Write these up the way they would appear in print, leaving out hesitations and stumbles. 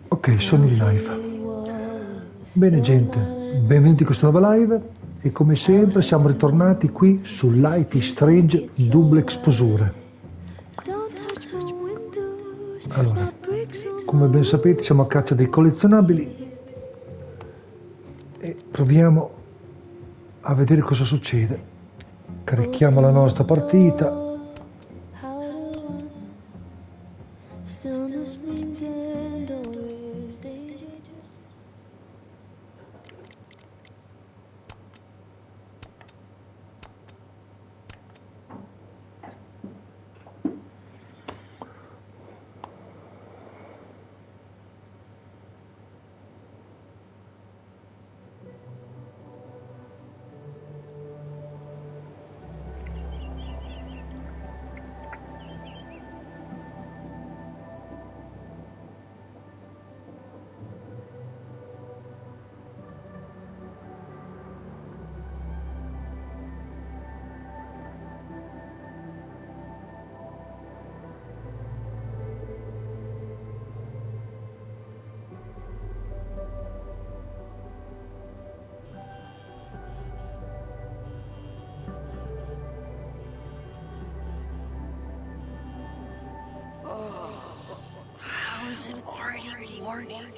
Ok, sono in live. Bene gente, benvenuti in questa nuova live e come sempre siamo ritornati qui su Life is Strange Double Exposure. Allora, come ben sapete siamo a caccia dei collezionabili e proviamo a vedere cosa succede. Carichiamo la nostra partita. Is it already morning?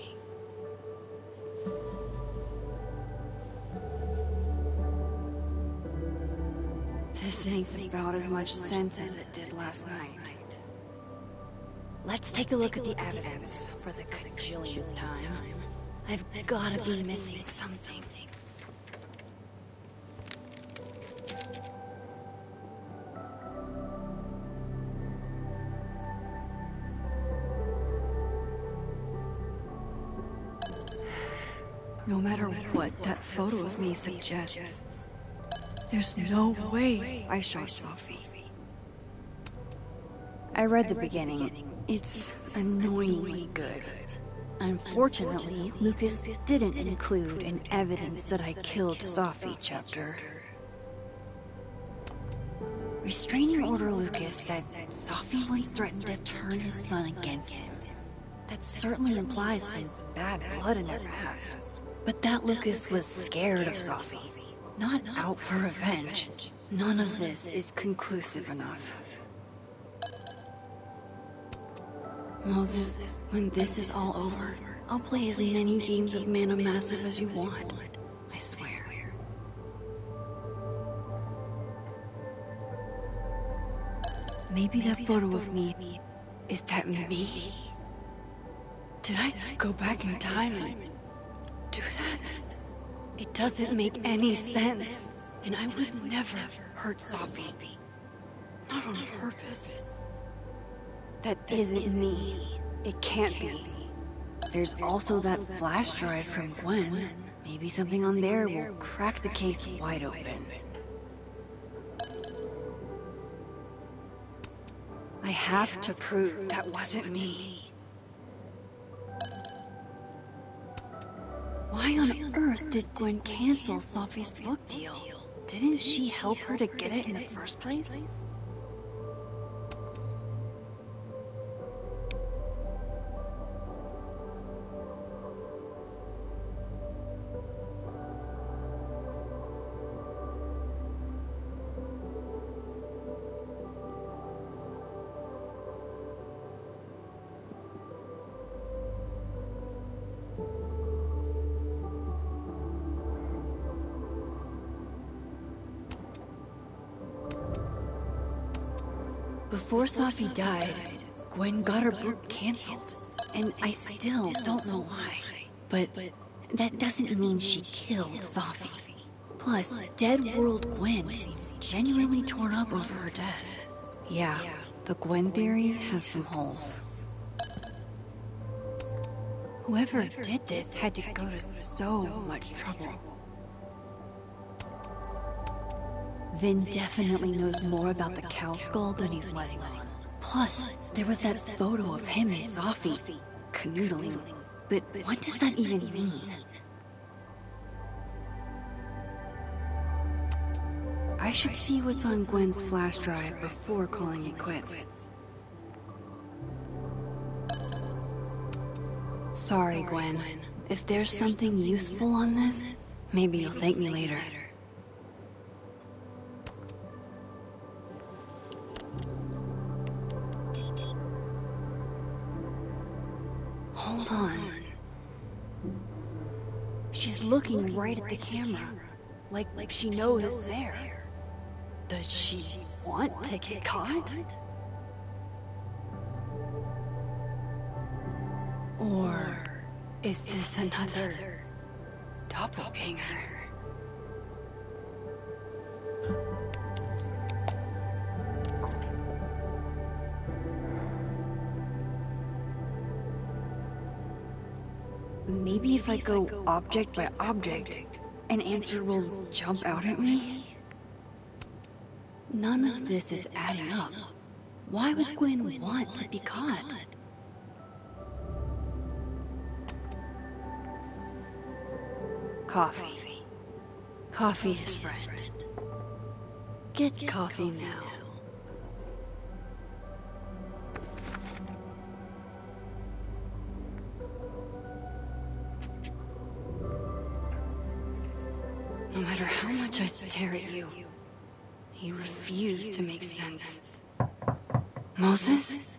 This makes about as much sense as it did last night. Let's take a look at the evidence for the cajillionth time. I've gotta be missing something. No matter what that photo of me suggests, there's no way I shot Safi. I read the beginning. It's annoyingly good. Unfortunately, Lucas didn't include an evidence that I killed Safi chapter. Restraining Order Lucas said Safi once threatened to turn his son against him. That certainly implies some bad blood in their past. But that Lucas was scared of Safi, not out for revenge. None of this is conclusive enough. Moses, when this is all over, I'll play as many games of Mana Massive as you want. I swear. Maybe that photo of me, is that me? Did I go back in time and do that? It doesn't make any sense. And I would never hurt Safi. Not on purpose. That isn't me. It can't be. There's also that flash drive from Gwen. Maybe something on there will crack the case wide open. I have to prove that wasn't me. Why on earth did Gwen cancel Safi's book deal? Didn't she help her to get it in the first place? Before Safi died, Gwen got her book canceled, and I still don't know why. But that doesn't mean she killed Safi. Plus, Dead World Gwen seems genuinely torn up over her death. Yeah, the Gwen theory has some holes. Whoever did this had to go to so much trouble. Vin definitely knows more about the cow skull than he's letting on. Plus, there was that photo of him and Safi canoodling. But what does that even mean? I should see what's on Gwen's flash drive before calling it quits. Sorry, Gwen. If there's something useful on this, maybe you'll thank me later. Hold on. She's looking right at the camera, like she knows it's there. Does she want to get caught? Or is this another doppelganger? Maybe if I go object by object, an answer will jump out at me? None of this is adding up. Why would Gwen want to be caught? Coffee. Coffee is friend. Get coffee now. No matter how much I stare at you, he refused to make sense. Moses?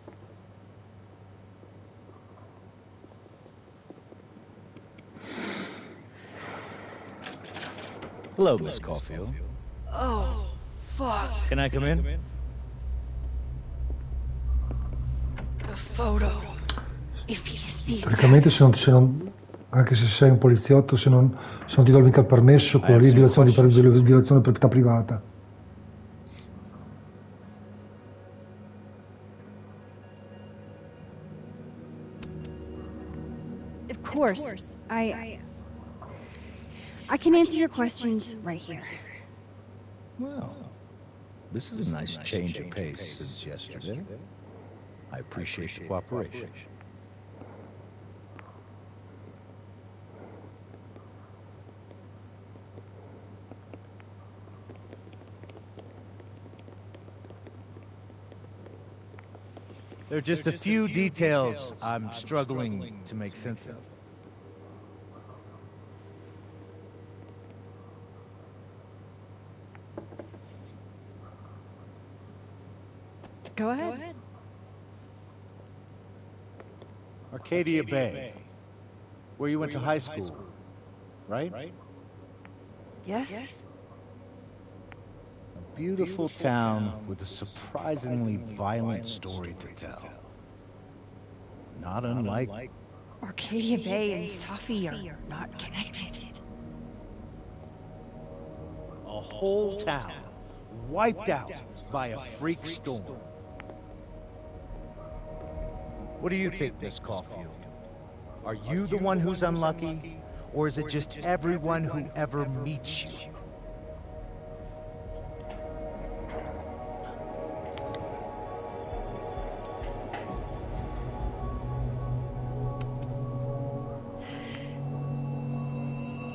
Hello, Miss Caulfield. Oh, fuck. Can I come in? The photo. If he sees Praticamente anche se sei un poliziotto, se non ti do mica il permesso, quello lì è violazione di proprietà privata. Of course. I can answer your questions right here. Well, this is a nice change of pace since yesterday. I appreciate the cooperation. There are just a few details I'm struggling to make sense of. Go ahead. Arcadia Bay, where you went to high school, right? Yes? A beautiful town with a surprisingly violent story to tell. Not unlike... Arcadia Bay and Safi are not connected. A whole town wiped out by a freak storm. What do you think, Miss Caulfield? Are you the one who's unlucky, or is it just everyone who ever meets you?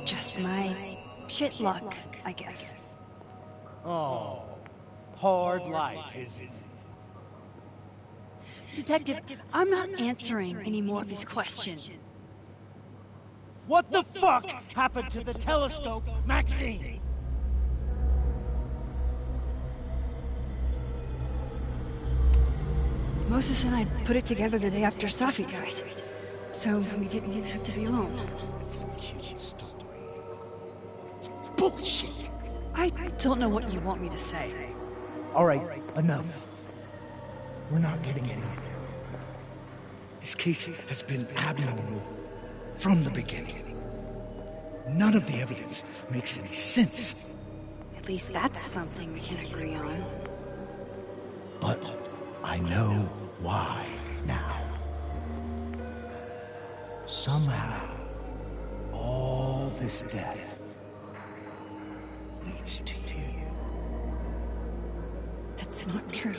Just my shit luck, I guess. Oh, hard life, isn't it? Detective, I'm not answering any more of his questions. What the fuck happened to the telescope, Maxine? Moses and I put it together the day after Safi died, so we didn't have to be alone. It's a cute story. It's bullshit. I don't know what you want me to say. All right, enough. We're not getting anywhere. This case has been abnormal from the beginning. None of the evidence makes any sense. At least that's something we can agree on. But I know why now. Somehow, all this death leads to you. That's not true.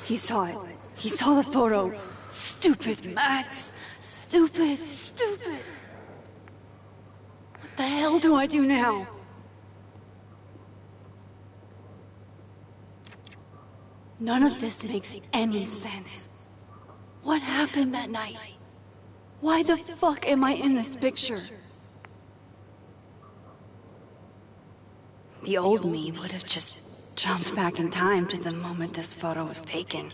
He saw it. He saw the photo. Stupid Max. Stupid, stupid. What the hell do I do now? None of this makes any sense. What happened that night? Why the fuck am I in this picture? The old me would have just jumped back in time to the moment this photo was taken.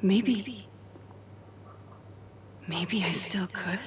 Maybe I still could.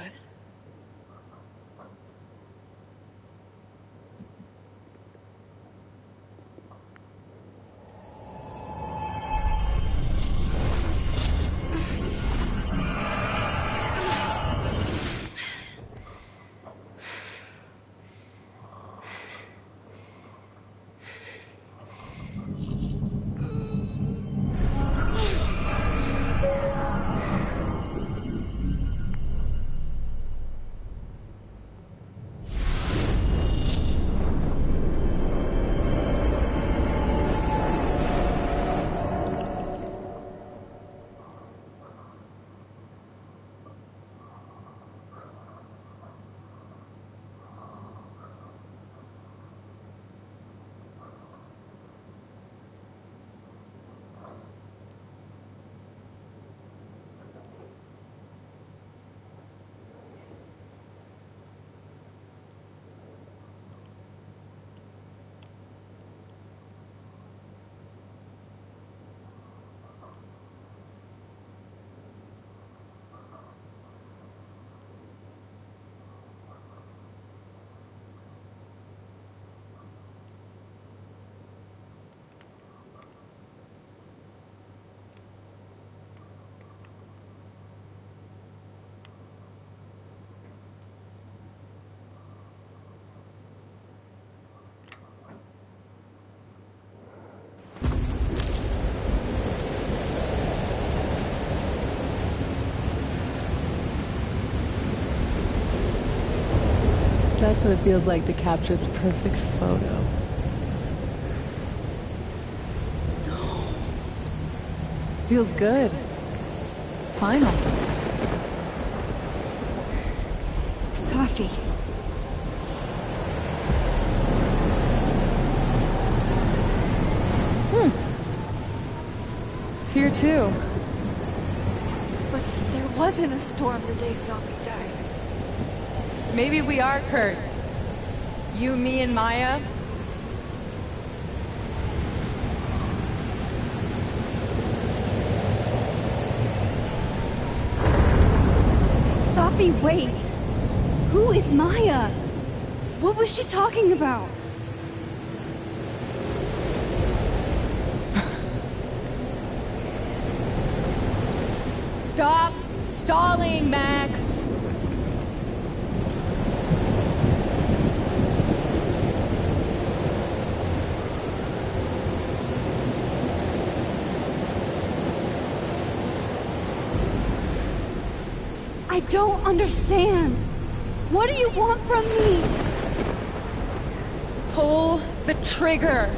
That's what it feels like to capture the perfect photo. Feels good. Final. Safi. It's here too. But there wasn't a storm the day Safi died. Maybe we are cursed. You, me, and Maya. Safi, wait! Who is Maya? What was she talking about? Stop stalling, Max! I don't understand. What do you want from me? Pull the trigger.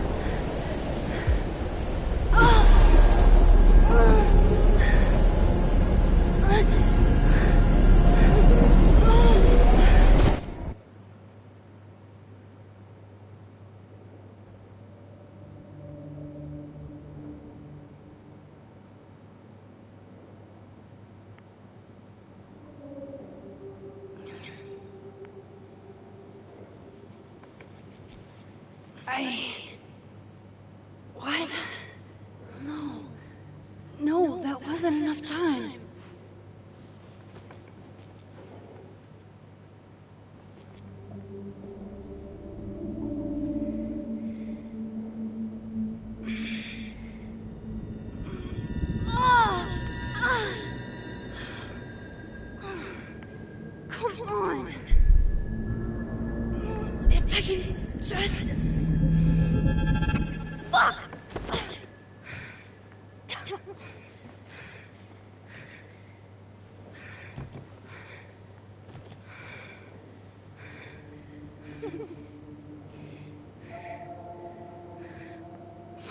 What? No, that wasn't enough time. Come on. If I can just... Fuck!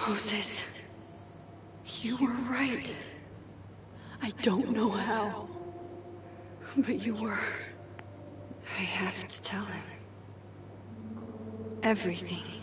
Moses, you were right. I don't know how, but you were. I have to tell him. Everything.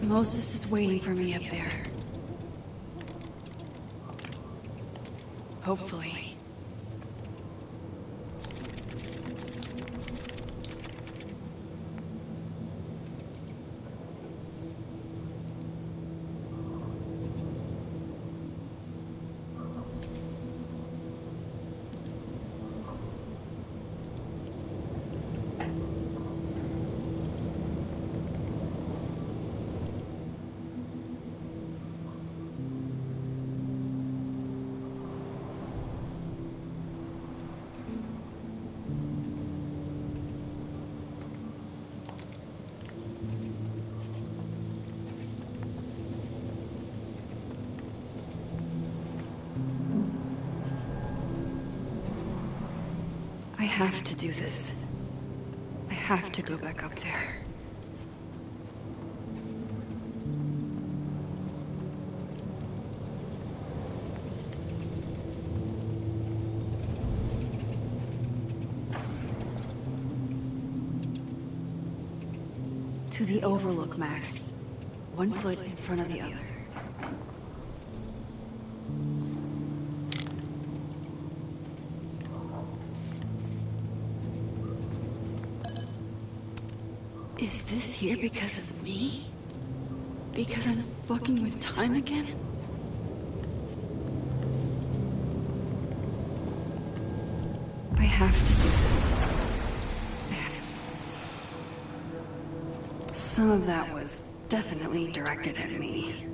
Moses is waiting for me up there. Hopefully. have to do this. I have to go back up there. To the overlook, Max. 1 foot in front of the other. Is this here because of me? Because I'm fucking with time again? I have to do this. Some of that was definitely directed at me.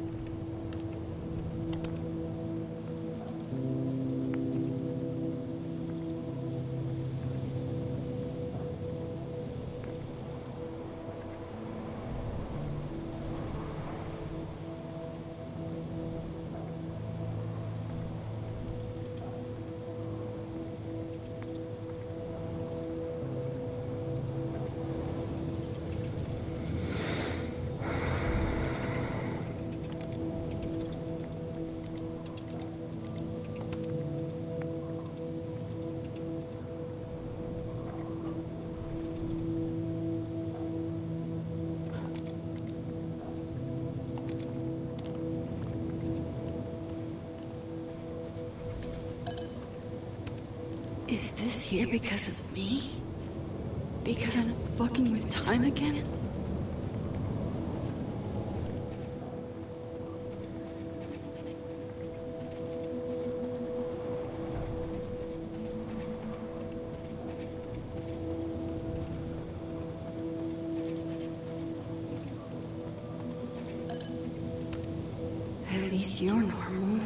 Is this here because of me? Because I'm fucking with time again? At least you're normal.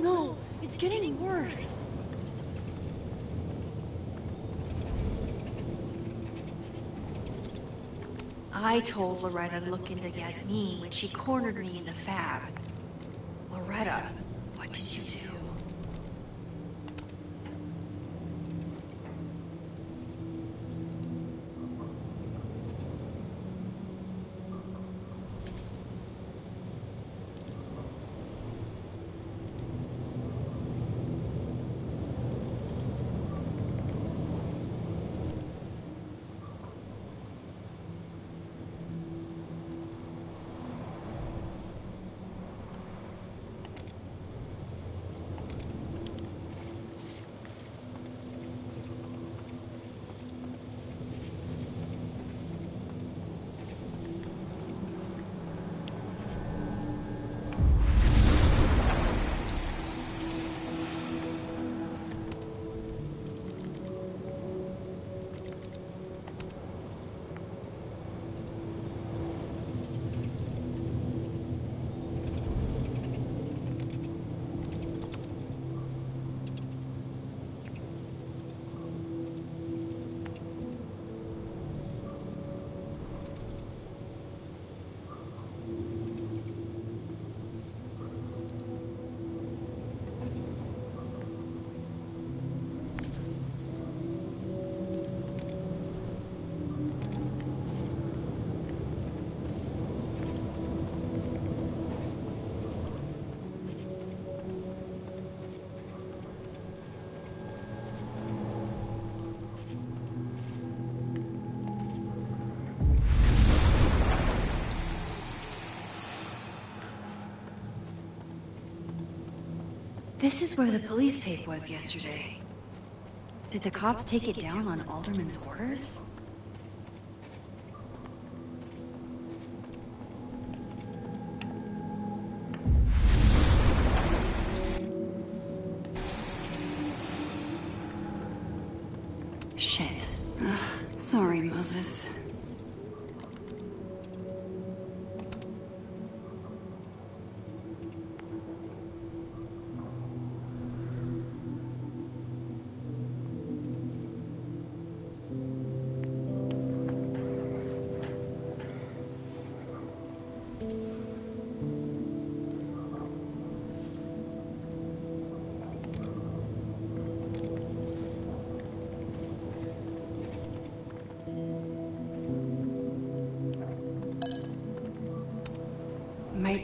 No. It's getting worse. I told Loretta to look into Yasmin when she cornered me in the fab. Loretta, what did you do? This is where the police tape was yesterday. Did the cops take it down on Alderman's orders? Shit. Sorry, Moses.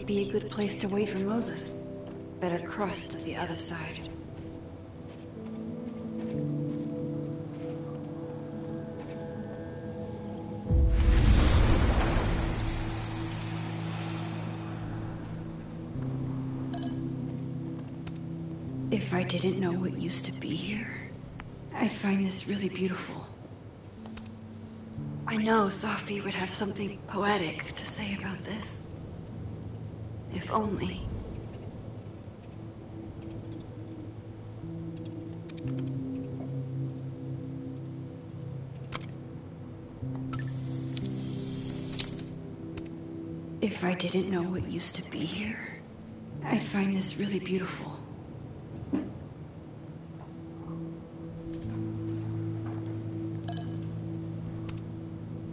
it'd be a good place to wait for Moses. Better cross to the other side. If I didn't know what used to be here, I'd find this really beautiful. I know Safi would have something poetic to say about this. If only. If I didn't know what used to be here, I'd find this really beautiful.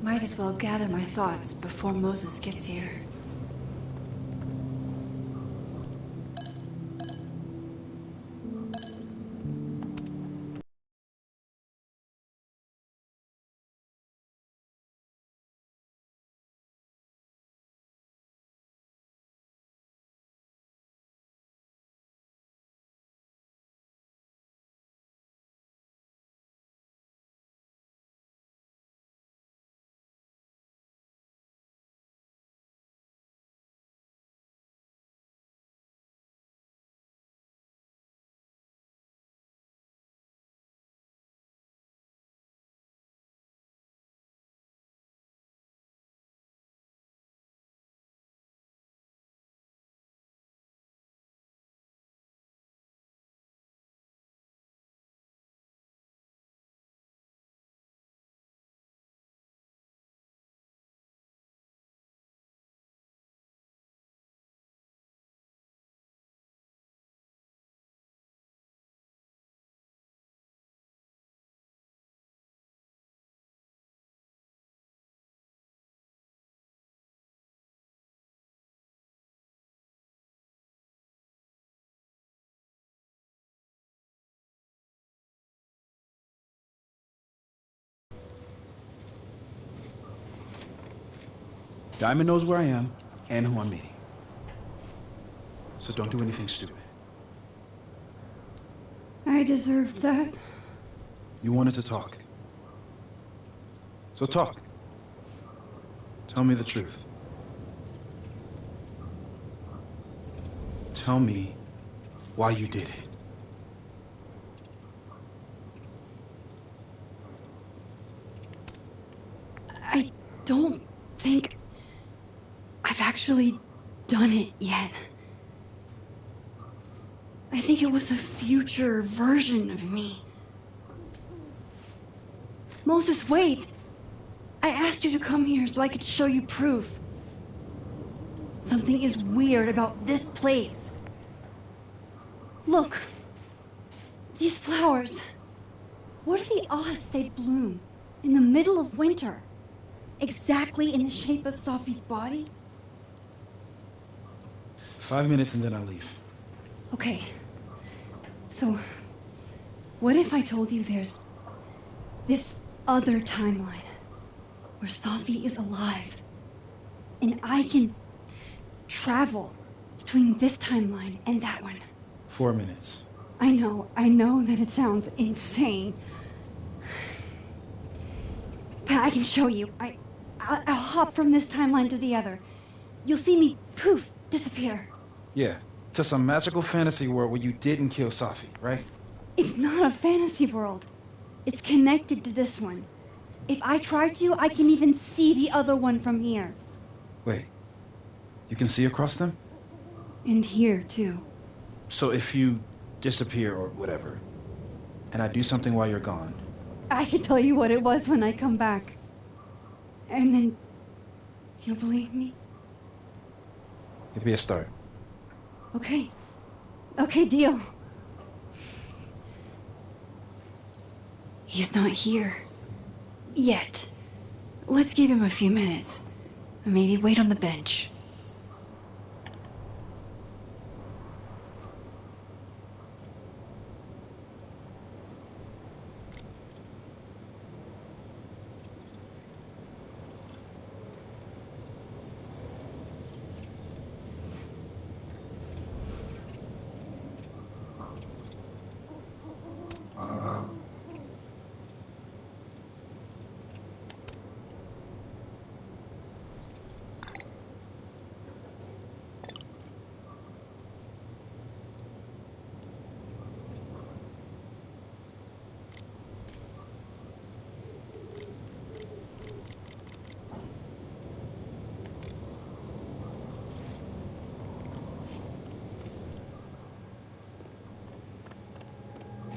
Might as well gather my thoughts before Moses gets here. Diamond knows where I am and who I'm meeting. So don't do anything stupid. I deserved that. You wanted to talk. So talk. Tell me the truth. Tell me why you did it. I don't think I've actually done it yet. I think it was a future version of me. Moses, wait! I asked you to come here so I could show you proof. Something is weird about this place. Look. These flowers. What are the odds they bloom in the middle of winter? Exactly in the shape of Safi's body? 5 minutes and then I'll leave. Okay. So, what if I told you there's this other timeline where Safi is alive and I can travel between this timeline and that one? 4 minutes. I know that it sounds insane. But I can show you. I'll hop from this timeline to the other. You'll see me, poof, disappear. Yeah, to some magical fantasy world where you didn't kill Safi, right? It's not a fantasy world. It's connected to this one. If I try to, I can even see the other one from here. Wait, you can see across them? And here, too. So if you disappear or whatever, and I do something while you're gone... I can tell you what it was when I come back. And then... you'll believe me? It'd be a start. Okay. Okay, deal. He's not here. Yet. Let's give him a few minutes. Maybe wait on the bench.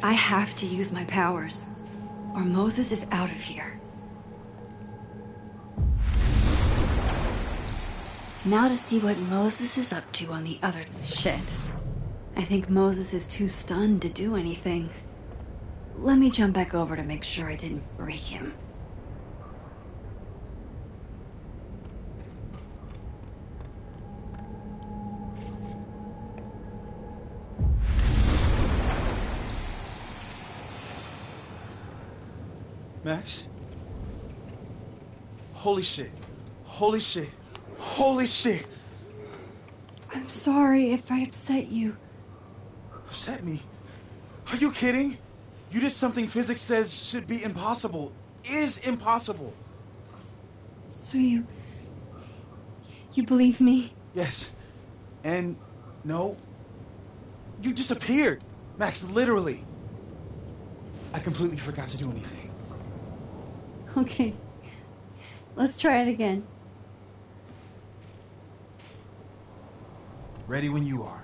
I have to use my powers, or Moses is out of here. Now to see what Moses is up to on the other shit. I think Moses is too stunned to do anything. Let me jump back over to make sure I didn't break him. Max? Holy shit. Holy shit. Holy shit! I'm sorry if I upset you. Upset me? Are you kidding? You did something physics says should be impossible. Is impossible. So you believe me? Yes. And no. You disappeared. Max, literally. I completely forgot to do anything. Okay. Let's try it again. Ready when you are.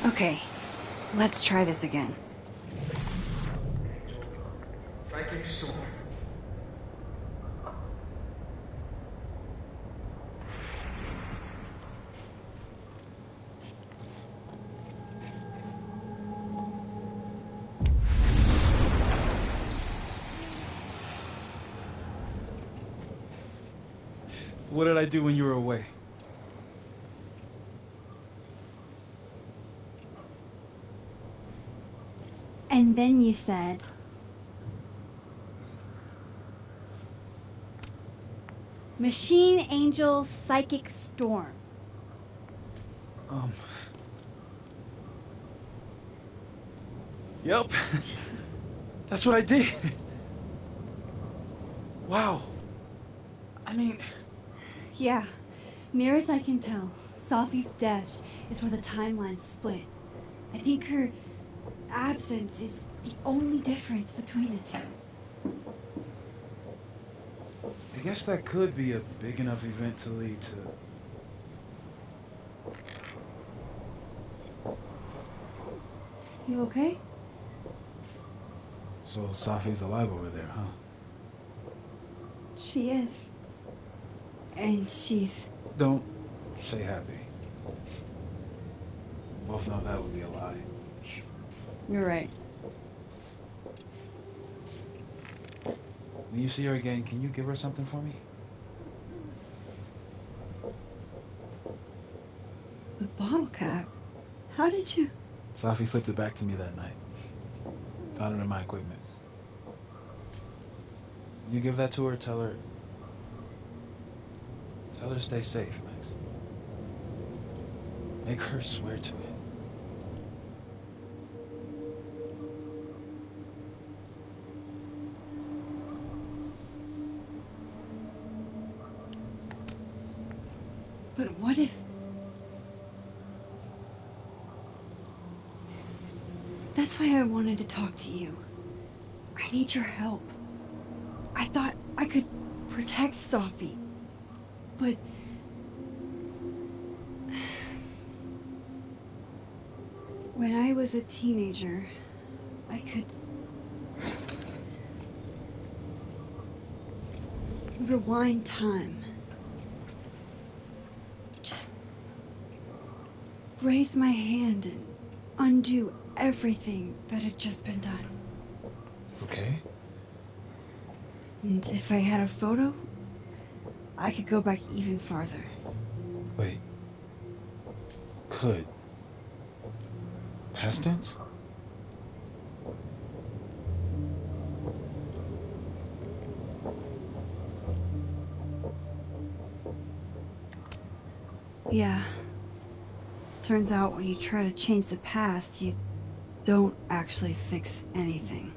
Okay. Let's try this again. Psychic storm. What did I do when you were away? And then you said... Machine Angel Psychic Storm. Yep. That's what I did. Wow. I mean... Yeah. Near as I can tell, Safi's death is where the timelines split. I think her absence is the only difference between the two. I guess that could be a big enough event to lead to... You okay? So Safi's alive over there, huh? She is. And she's... Don't say happy. Both know that would be a lie. You're right. When you see her again, can you give her something for me? The bottle cap? How did you... Safi flipped it back to me that night. Found it in my equipment. You give that to her, tell her to stay safe, Max. Make her swear to it. But what if... That's why I wanted to talk to you. I need your help. I thought I could protect Safi. But... when I was a teenager, I could... rewind time. Just... raise my hand and undo everything that had just been done. Okay. And if I had a photo, I could go back even farther. Wait. Could. Past tense? Yeah. Turns out when you try to change the past, you don't actually fix anything.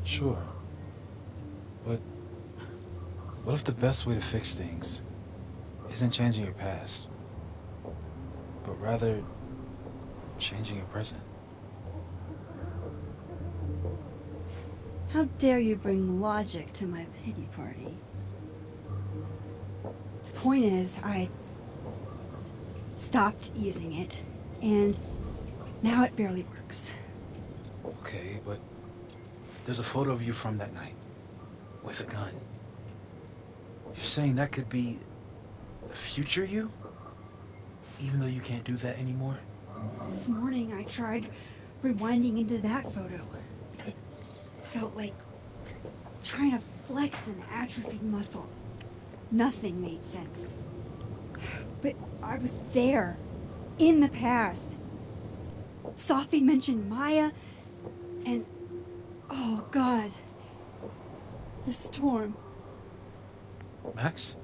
Sure. But what if the best way to fix things isn't changing your past, but rather changing your present? How dare you bring logic to my pity party? point is, I stopped using it, and now it barely works. Okay, but there's a photo of you from that night, with a gun. You're saying that could be the future you? Even though you can't do that anymore? This morning I tried rewinding into that photo. It felt like trying to flex an atrophied muscle. Nothing made sense. But I was there, in the past. Safi mentioned Maya, and oh God, the storm. Max?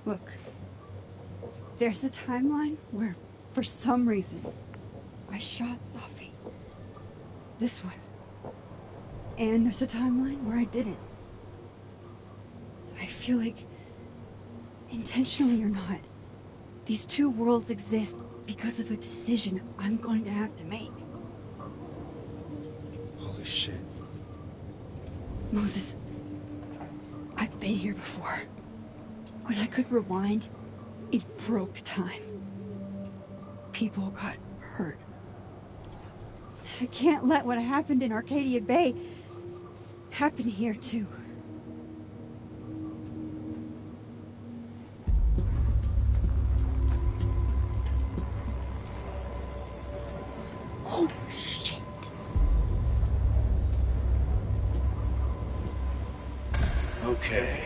Look, there's a timeline where, for some reason, I shot Safi. This one. And there's a timeline where I didn't. I feel like, intentionally or not, these two worlds exist because of a decision I'm going to have to make. Holy shit. Moses, I've been here before. When I could rewind, it broke time. People got hurt. I can't let what happened in Arcadia Bay happen here too. Oh, shit. Okay.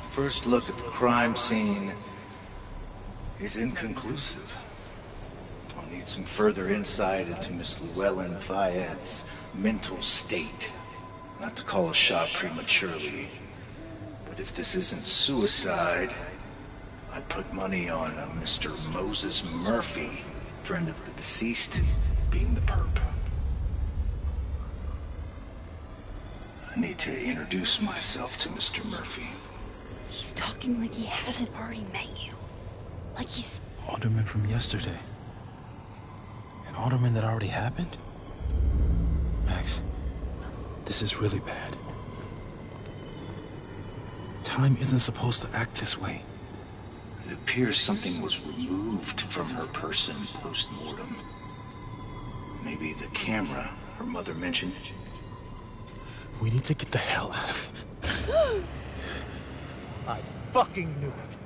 First look at the crime scene is inconclusive. I'll need some further insight into Miss Llewellyn Fayette's mental state. Not to call a shot prematurely, but if this isn't suicide, I'd put money on a Mr. Moses Murphy, friend of the deceased, being the perp. I need to introduce myself to Mr. Murphy. He's talking like he hasn't already met you. Like he's... Alderman from yesterday. An alderman that already happened? Max, this is really bad. Time isn't supposed to act this way. It appears something was removed from her person post-mortem. Maybe the camera her mother mentioned. We need to get the hell out of it. I fucking knew it.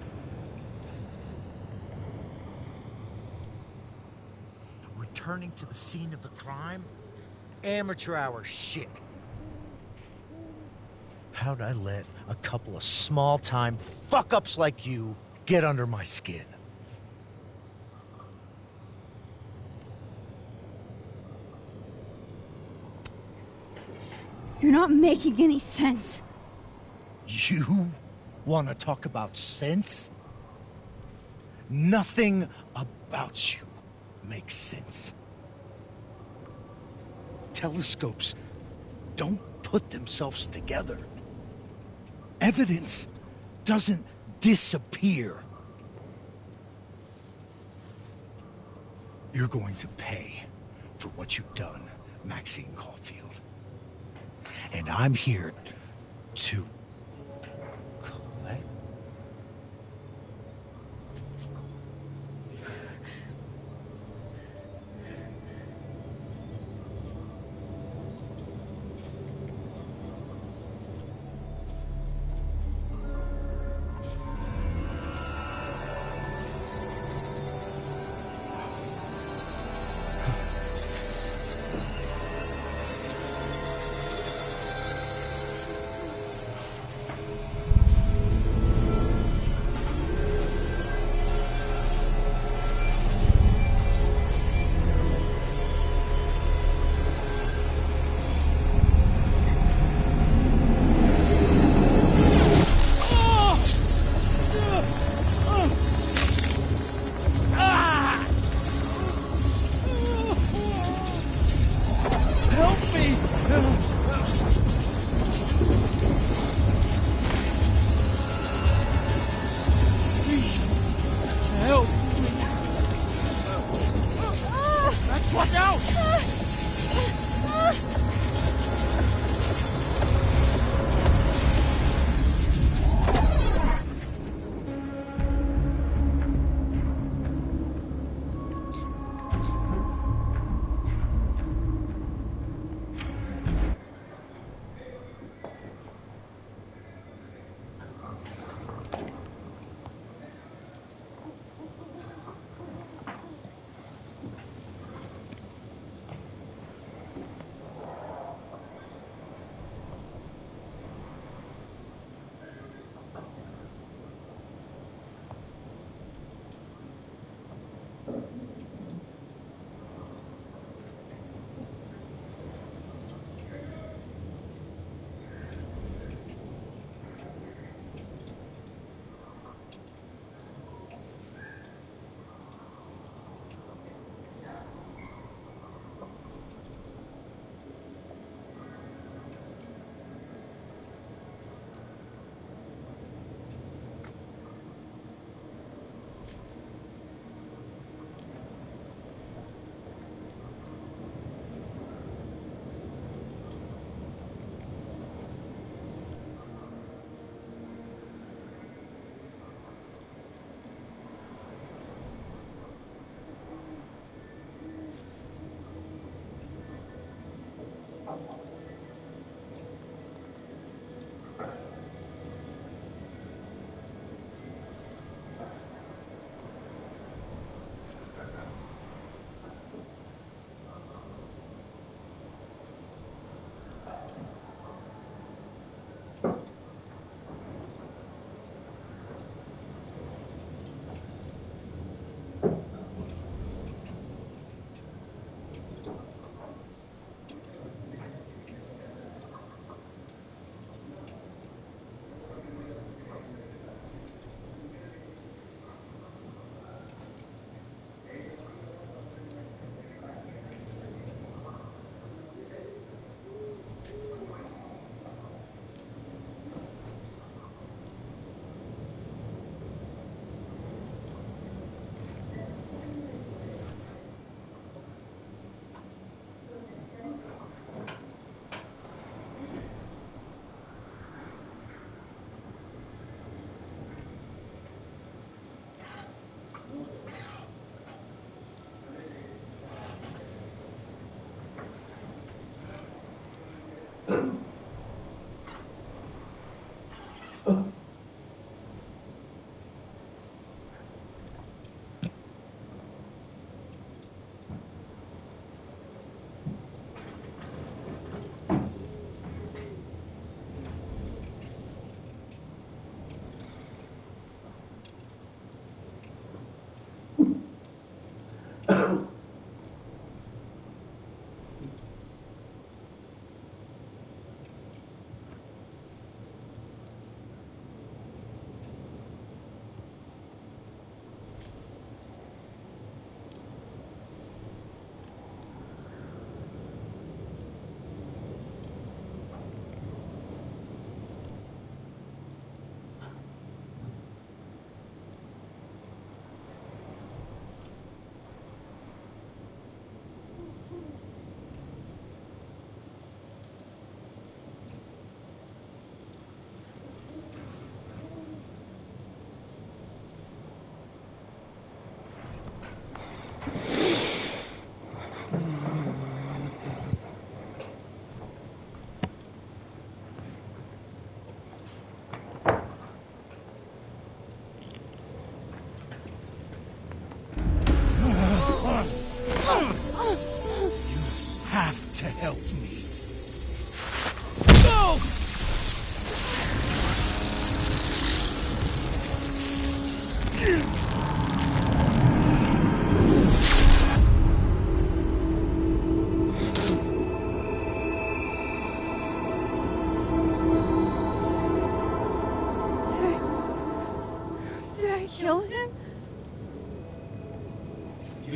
Returning to the scene of the crime? Amateur hour shit. How'd I let a couple of small-time fuck-ups like you get under my skin? You're not making any sense. You want to talk about sense? Nothing about you makes sense. Telescopes don't put themselves together. Evidence doesn't disappear. You're going to pay for what you've done, Maxine Caulfield. And I'm here to collect.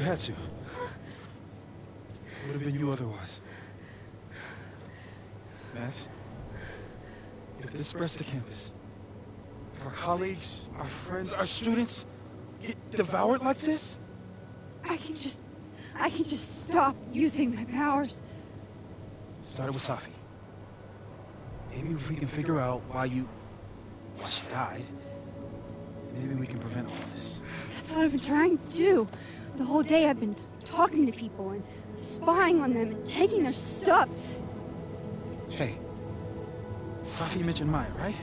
had to. It would have been you otherwise. Max, if this spreads to campus, if our colleagues, our friends, our students get devoured like this, I can just stop using my powers. started with Safi. Maybe if we can figure out why she died, maybe we can prevent all of this. That's what I've been trying to do. The whole day I've been talking to people and spying on them and taking their stuff. Hey, Safi mentioned Maya, right?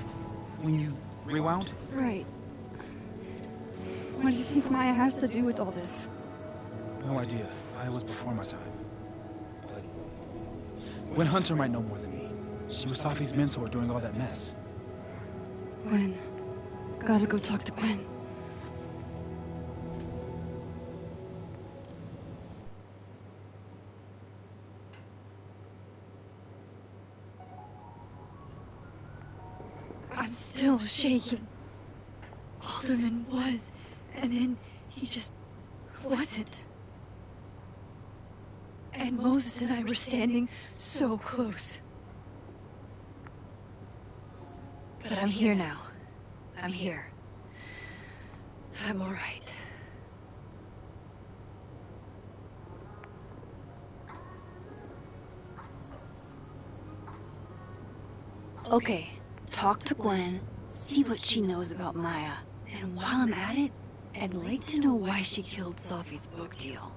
When you rewound? Right. What do you think Maya has to do with all this? No idea. I was before my time. But Gwen Hunter might know more than me. She was Safi's mentor during all that mess. Gwen. Gotta go talk to Gwen. I'm still shaking. Alderman was, and then he just wasn't. And Moses and I were standing so close. But I'm here now. I'm here. I'm all right. Okay, talk to Gwen, see what she knows about Maya, and while I'm at it, I'd like to know why she killed Safi's book deal.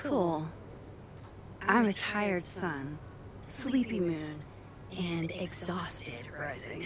Cool. I'm a tired sun, sleepy moon, and exhausted rising.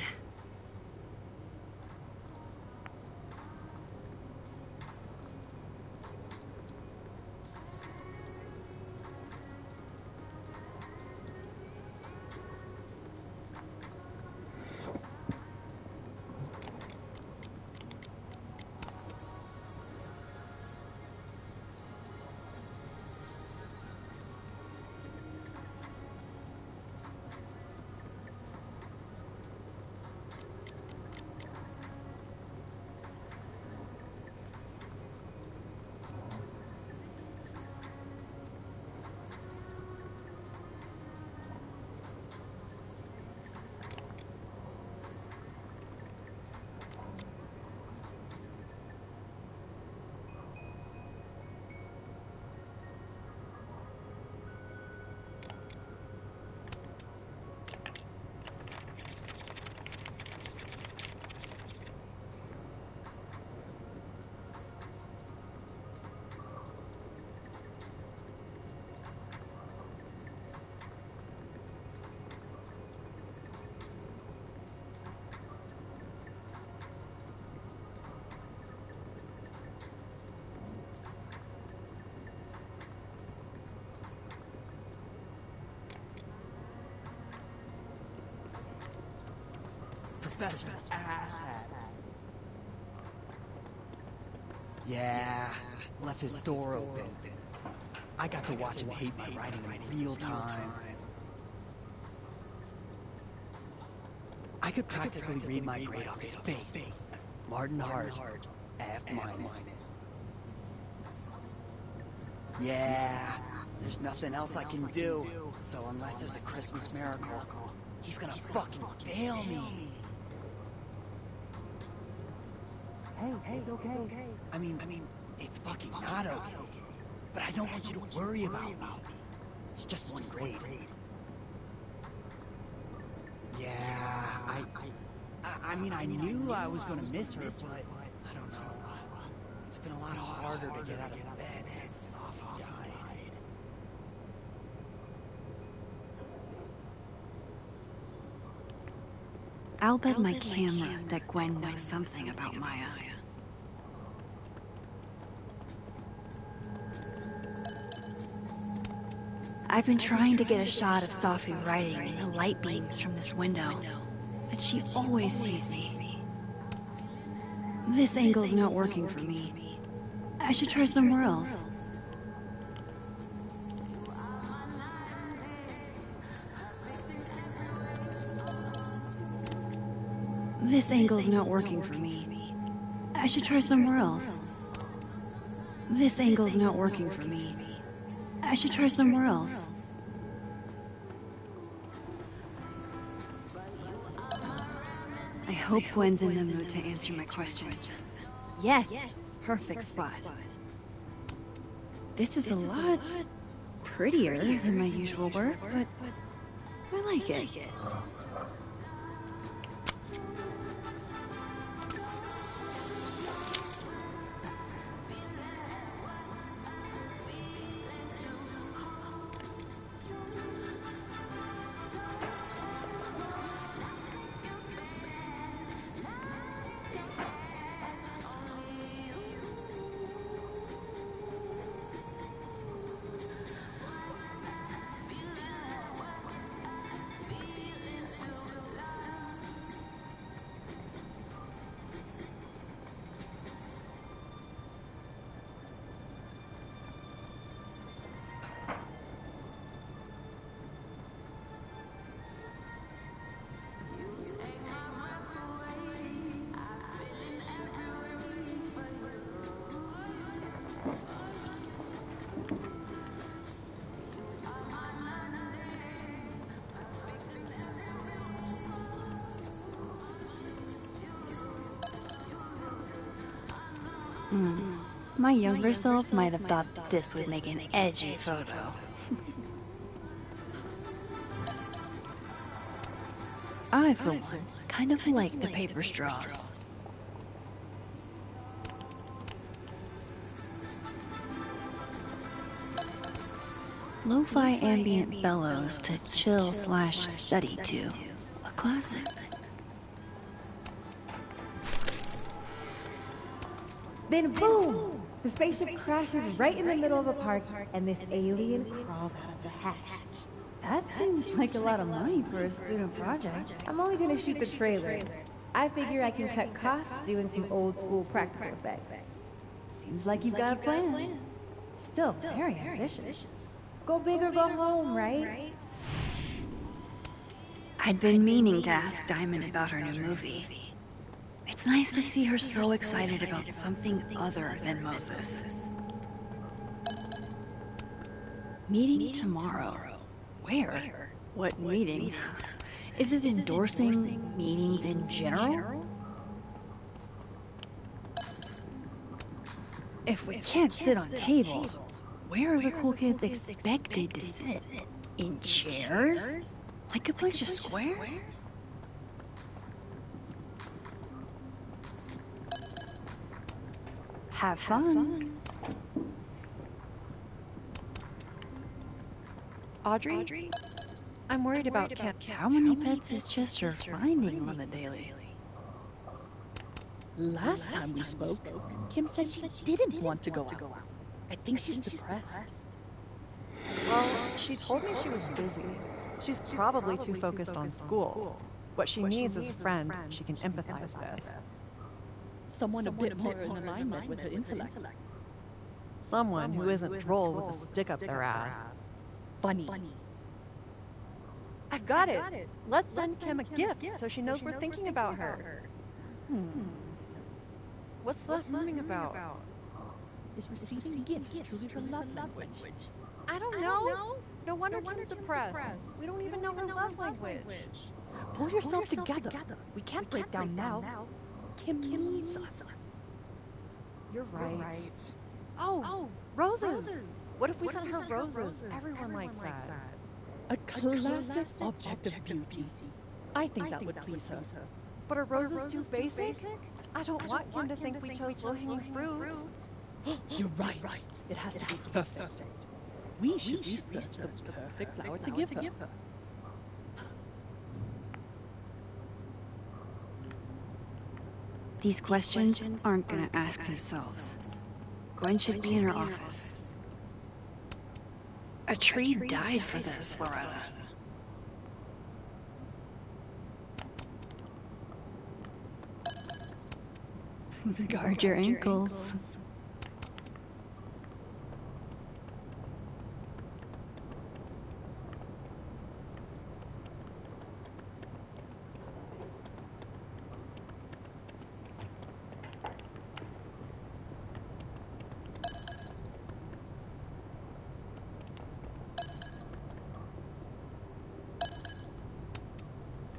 Professor asshat. Yeah, left his door open. I got to watch him hate my writing in real time. I could practically read my grade off his face. Martin Hart, F-. Yeah, there's nothing else I can do. So unless there's a Christmas miracle, he's gonna fucking fail me. Hey, okay. I mean, it's fucking not okay. But I don't want you to worry about me. It's just one grade. Yeah, I mean, I knew I was gonna miss her, but I don't know. It's been a lot harder to get out of bed since Safi died. I'll bet my camera that Gwen knows something about Maya. I've been trying to get a shot of Safi writing in the light beams from this window, but she always sees me. This angle's not working for me. I should try somewhere else. This angle's not working for me. I should try somewhere else. This angle's not working for me. I should try somewhere else. I hope Gwen's in the mood to answer my questions. Yes, perfect spot. This is a lot prettier than my usual work, but I like it. My younger self might have thought this would make an edgy photo. I, for one, kind of like the paper straws. Lo-fi ambient bellows to chill/study to. A classic. Then boom! The spaceship crashes right in the middle of a park, and this alien crawls out of the hatch. That seems like a lot of money for a student project. I'm only gonna shoot the trailer. I figure I can cut costs doing some old school practical effects. Seems like you've got a plan. Still very ambitious. Go big or go home, right? I'd been meaning to ask Diamond about her new movie. It's nice to see her so excited about something other than Moses. Meeting tomorrow. Where? What meeting? Is it endorsing meetings in general? If we can't sit on tables, where are the cool kids expected to sit? In chairs? Like a bunch of squares? Have fun. Audrey? I'm worried about Kim. How many pets is Chester finding on the daily? Last time we spoke, Kim said she didn't want to go out. I think she's depressed. Well, she told me she was busy. She's probably too focused on school. What she needs is a friend she can empathize with. Someone a bit more in alignment with her intellect. Someone who isn't droll with a stick up their ass. Funny. I've got it. Let's send Kim a gift so she knows we're thinking about her. What's the moving about? Is receiving gifts truly her love language? I don't know. No wonder Kim's depressed. We don't even know her love language. Pull yourself together. We can't break down now. Kim needs us. You're right. Oh, roses. What if we sent her roses? Everyone likes that. A classic object of beauty. I think that would please her. But are roses too basic? I don't want Kim to think we chose low-hanging fruit. You're right. It has to be perfect. We should research the perfect flower to give her. These questions aren't gonna ask themselves. Gwen should be in her office. A tree died for this, Loretta. Guard your ankles.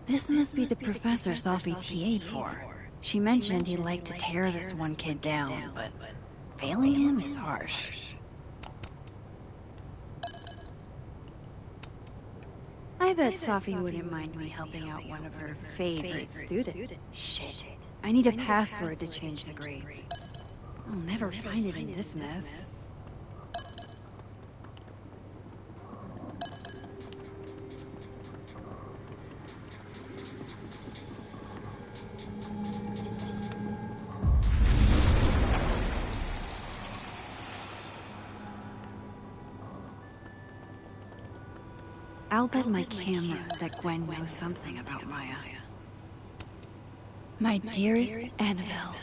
This must be the professor Safi TA'd for. She mentioned he'd like to tear this one kid down, but failing him is harsh. I bet Safi wouldn't mind me helping out one of her favorite students. Shit. I need a password to change the grades. I'll never find it in this mess. I'll bet my camera that Gwen knows something about Maya. My dearest Annabelle,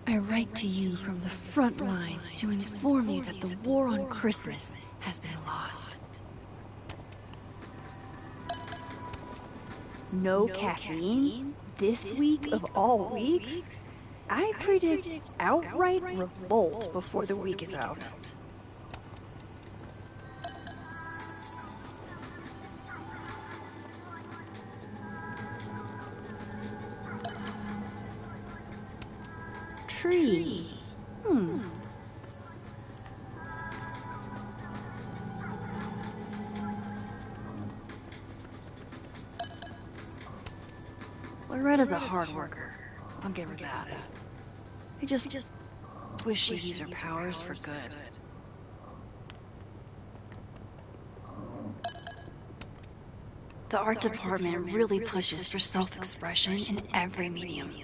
I write to you from the front lines to inform you that the war on Christmas has been lost. No caffeine? This week of all weeks? I predict outright revolt before the week is out. Tree. Loretta's a hard worker. I'll give her that. I just wish she'd use her powers for good. The art department really pushes for self-expression in every medium.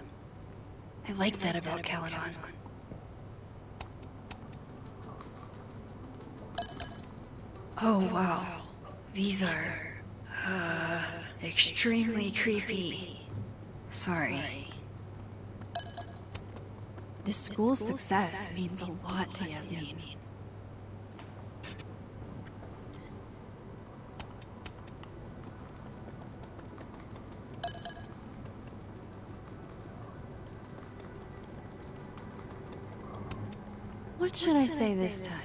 I like that about Caledon. Oh wow, these are, extremely creepy. Sorry. This school's success means a lot to Yasmin. What should I say this time?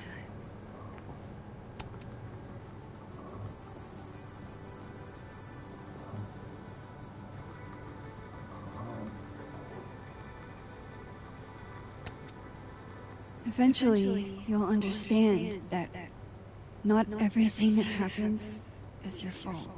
Eventually, you'll understand that not everything that happens is your fault.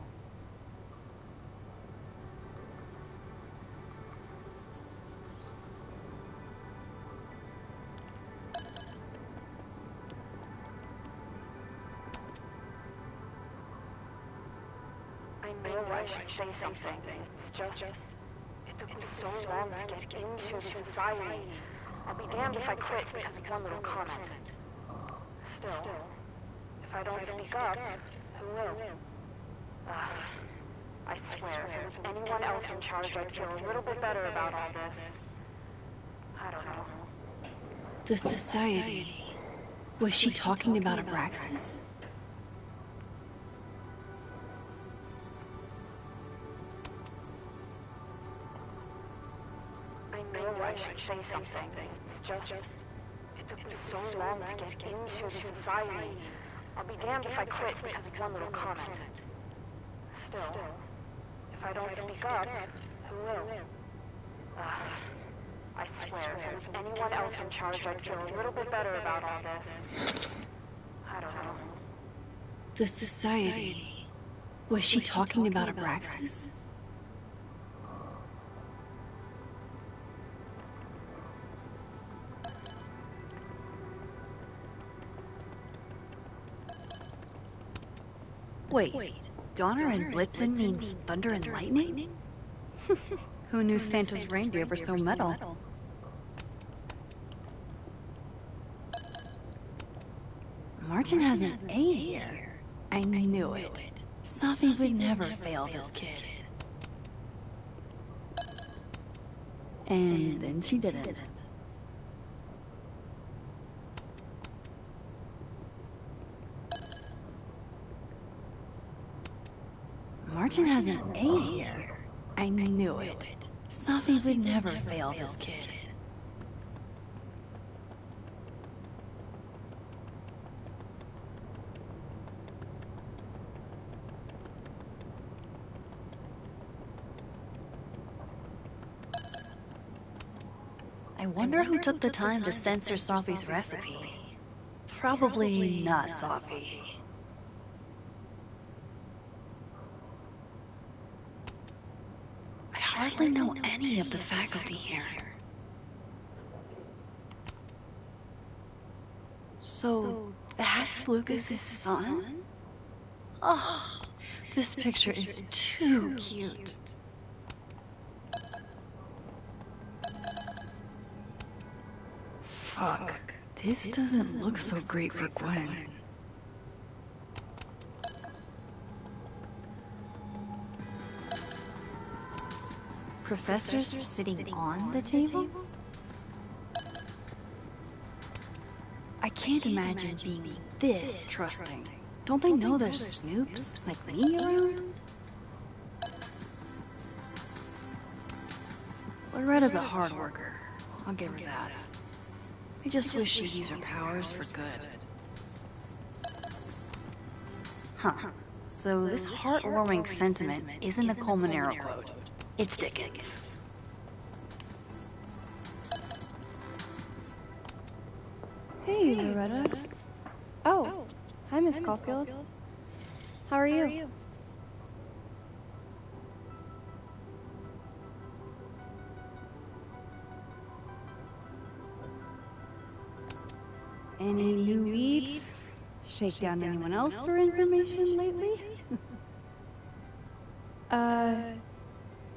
I should say something. It's just... It took me so long to get into this society. I'll be damned if I quit because of one little comment. Still, if I don't speak up, who will? I swear, if there was anyone else in charge, I'd feel a little bit better about all this. I don't know. The society. Was she talking about Abraxas? I should say something. It's just... It took me so long to get into this society. I'll be damned if I quit because of one little comment. Still, if I don't speak up, who will? I swear, if there was anyone else in charge, I'd feel a little bit better about all this. I don't know. The society. Was she talking about Abraxas? Wait, Donner and Blitzen means thunder and lightning? Who knew Santa's reindeer were so metal? Martin has an A here. I knew it. Safi would never fail this kid. And then she didn't. Martin has an A here. I knew it. Safi would never fail this kid. I wonder who took the time to censor Safi's recipe. Probably not Safi. I hardly know any of the faculty here. So that's Lucas's son? Oh, this picture is too cute. Fuck, this doesn't look so great for Gwen. Professors sitting on the table? I can't imagine being this trusting. Don't they know there's snoops like me around? Loretta's a hard worker. I'll give her that. I just wish she'd use her powers for good. Huh. So this heartwarming sentiment isn't a Colmenero quote. It's Dickens. Hey, Loretta. Oh, hi, Miss Caulfield. How are you? Any new leads? Shake down anyone else for information lately?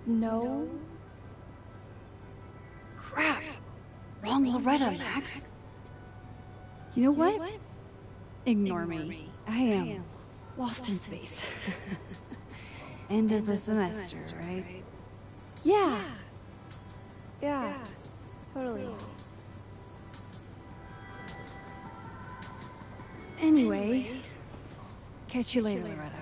No. Crap! Wrong Loretta, Max. You know what? Ignore me. I am lost in space. End of the semester, right? Yeah. Yeah, totally. Anyway, catch you later, Loretta.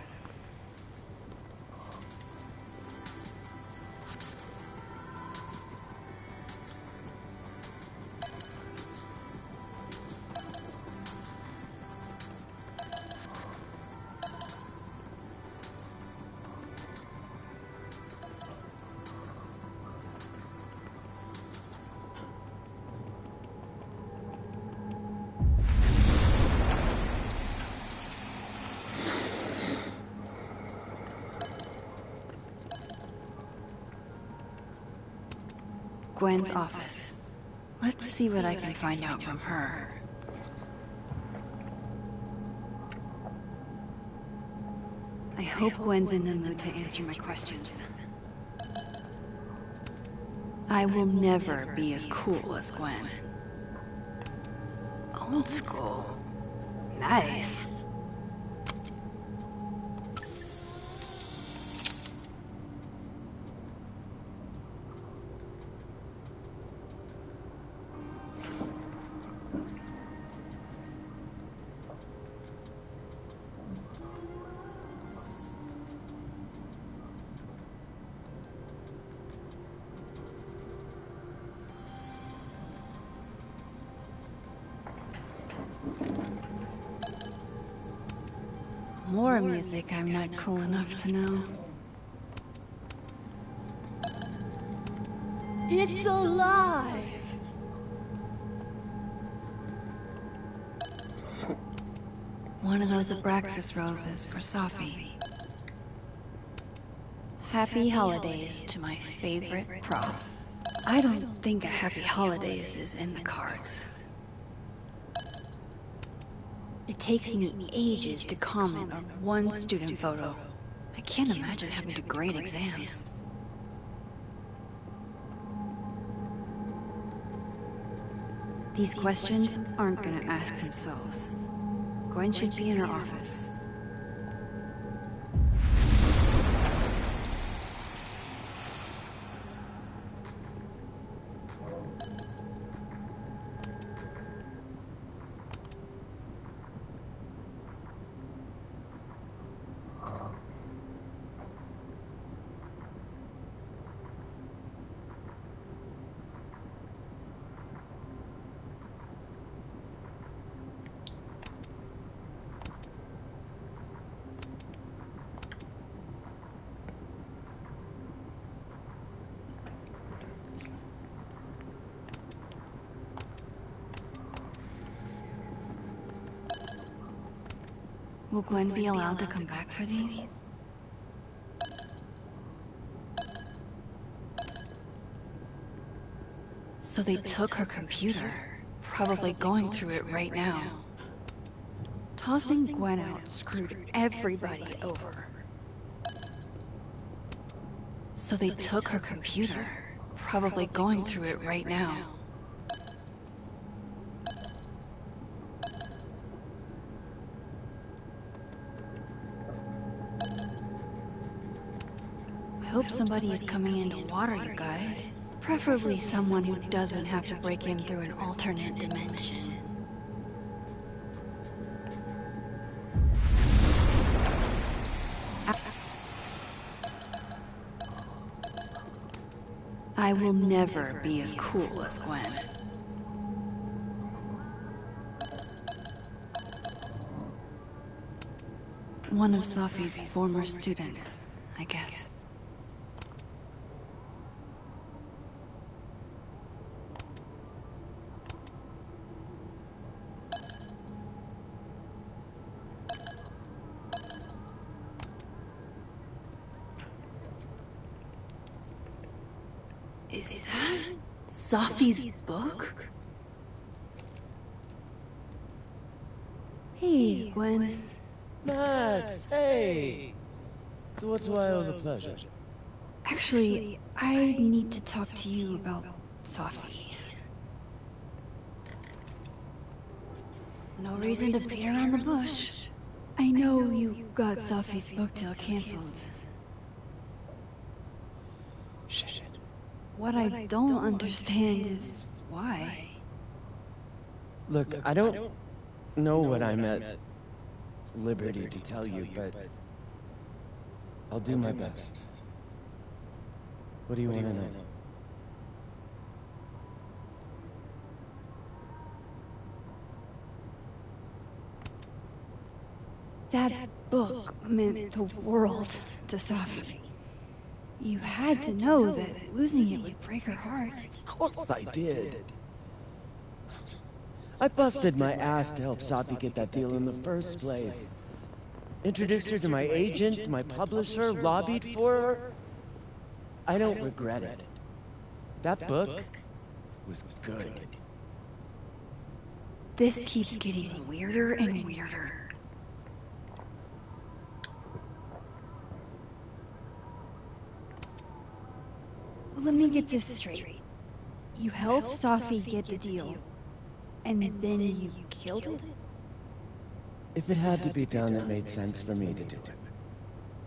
Gwen's office. Let's see what I can find out from her. I hope Gwen's in the mood to answer my questions. I will never be as cool as Gwen. Old school. Nice. More music I'm not cool enough to know. It's alive! One of those Abraxas roses for Safi. Happy holidays to my favorite prof. I don't think a happy holidays is in the cards. It takes me ages to comment on one student photo. I can't imagine having to grade exams. These questions aren't gonna ask themselves. Gwen should be in her office. Will Gwen be allowed to come back for these? So they took her computer, probably going through it right now. Tossing Gwen out screwed everybody over. So they took her computer, probably going through it right now. I hope somebody is coming in to water you guys. Preferably someone who doesn't have to break in through an alternate dimension. I will never be as cool as Gwen. One of Safi's former students, I guess. Is that Safi's book? Hey, Gwen. Max, hey! To what do I owe the pleasure? Actually, I need to talk to you about Safi. No reason to beat around the bush. I know you got Safi's book deal canceled. Shit. What I don't understand is why. Look, I don't know what I'm at liberty to tell you, but I'll do my best. What do you want to know? That book meant the world to Safi. You had to know that losing it would break her heart. Of course I did. I busted my ass to help Safi get that deal in the first place. Introduced her to my agent, my publisher, lobbied for her. I don't regret it. That book was good. This keeps getting weirder and weirder. Let me get this straight. You helped Safi get the deal, and then you killed it? If it had to be done, it made sense for me to do it.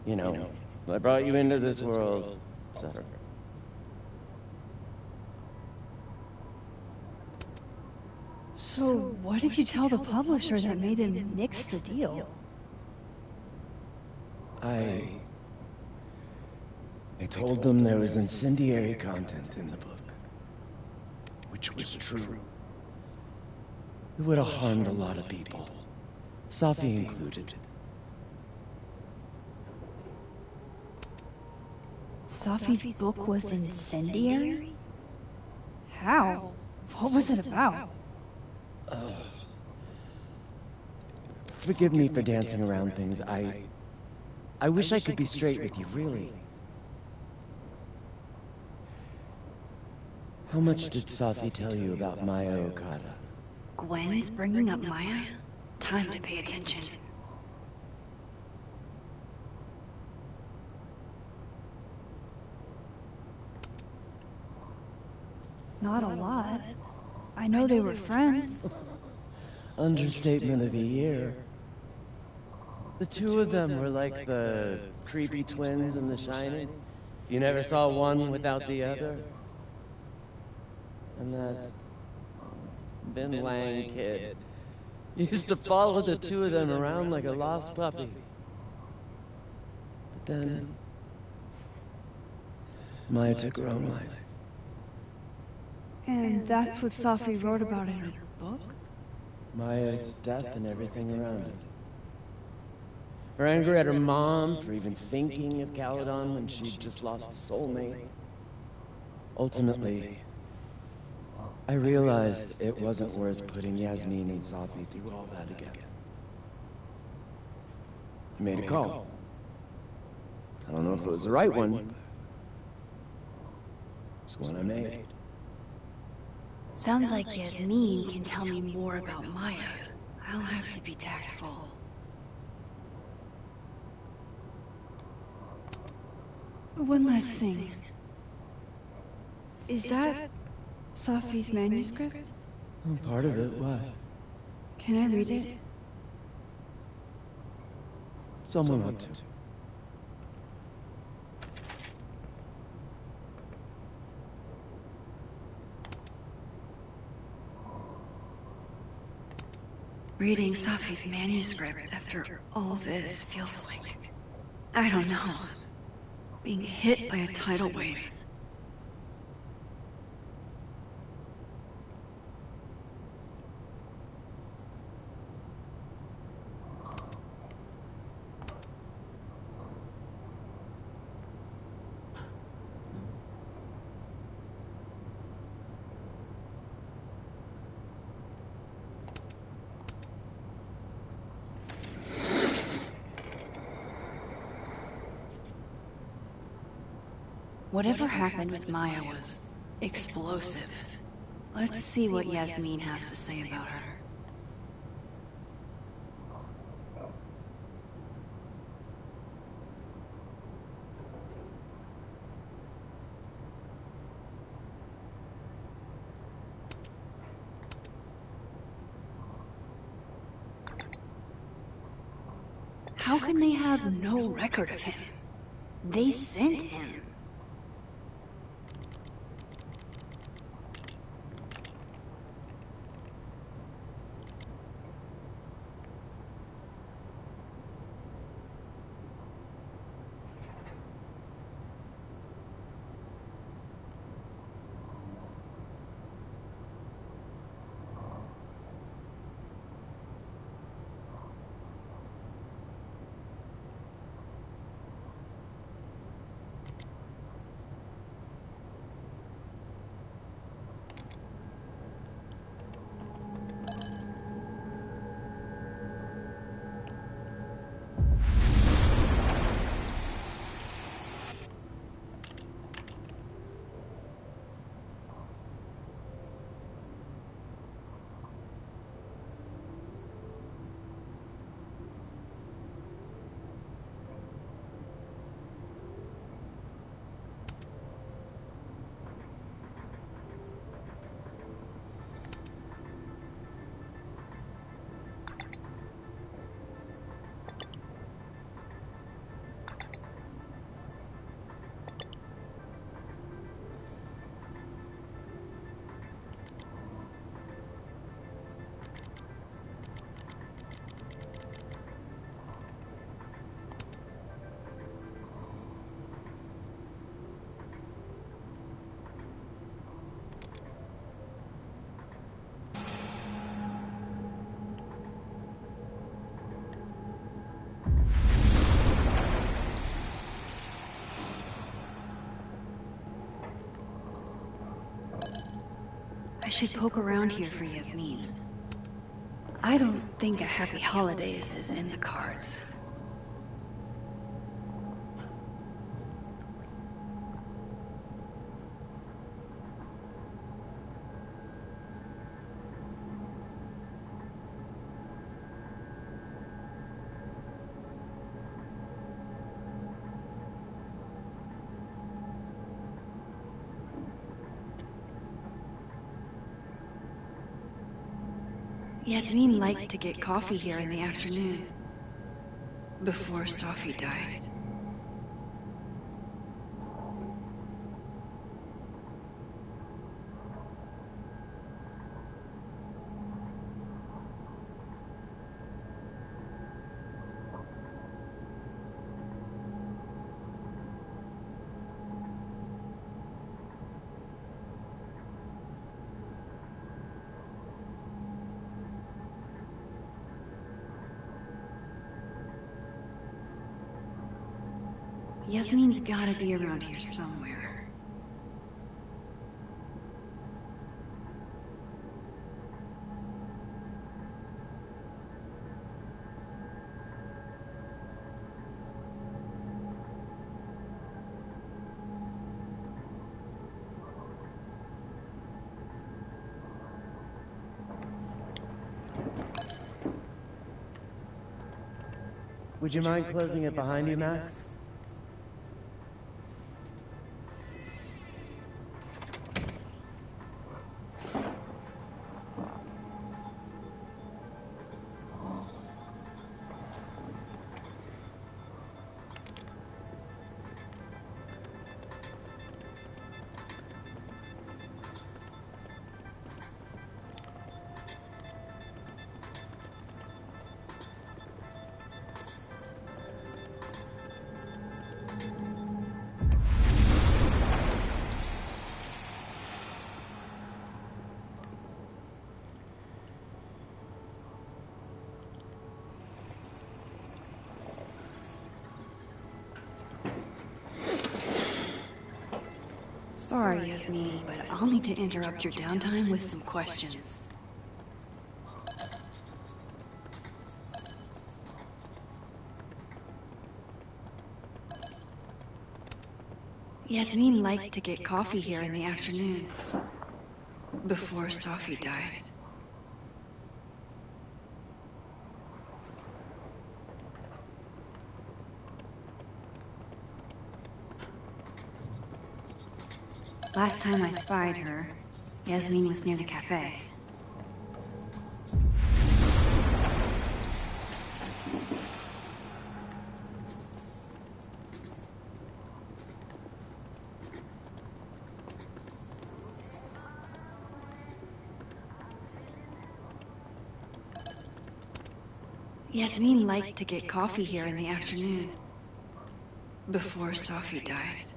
You know, I brought you into this world, etc. So, what did you tell the publisher that made them nix the deal? I told them there was incendiary content in the book. Which was true. It would have harmed a lot of people. Safi included. Safi's book was incendiary? How? What was it about? Forgive me for dancing around things. I wish I could be straight with you, really. How much did Safi tell you about Maya Okada? Gwen's bringing up Maya? Time to pay attention. Not a lot. I know they were friends. Understatement of the year. The two of them were like the creepy twins in The Shining. You never saw one without the other. And that Bin Lang kid used to follow the two of them around like a lost puppy. But then Maya took her own life. And that's what Safi wrote about in her book? Maya's death and everything around it. Her anger at her mom for even thinking of Caledon when she'd just lost a soulmate. Ultimately, I realized it wasn't worth putting Yasmin and Safi through all that again. You made a call. I don't know if it was the right one, but it's one I made. Sounds like Yasmin can tell me more about Maya. I'll have to be tactful. One last thing. Is that Safi's manuscript? Part of it, why? Can I read it? Someone ought to. Reading Safi's manuscript after all this feels like, I don't know, being hit by a tidal wave. Whatever happened with Maya was explosive. Let's see what Yasmin has to say about her. How can they have no record of him? They sent him. I should poke around here for Yasmin. I don't think a happy holidays is in the cards. Yasmin liked to get coffee here in the afternoon, before Safi died. Yasmin's gotta be around here somewhere. Would you mind closing it behind you, Max? Sorry, Yasmin, but I'll need to interrupt your downtime with some questions. Yasmin liked to get coffee here in the afternoon, before Safi died. Last time I spied her, Yasmin was near the cafe. Yasmin liked to get coffee here in the afternoon, before Safi died.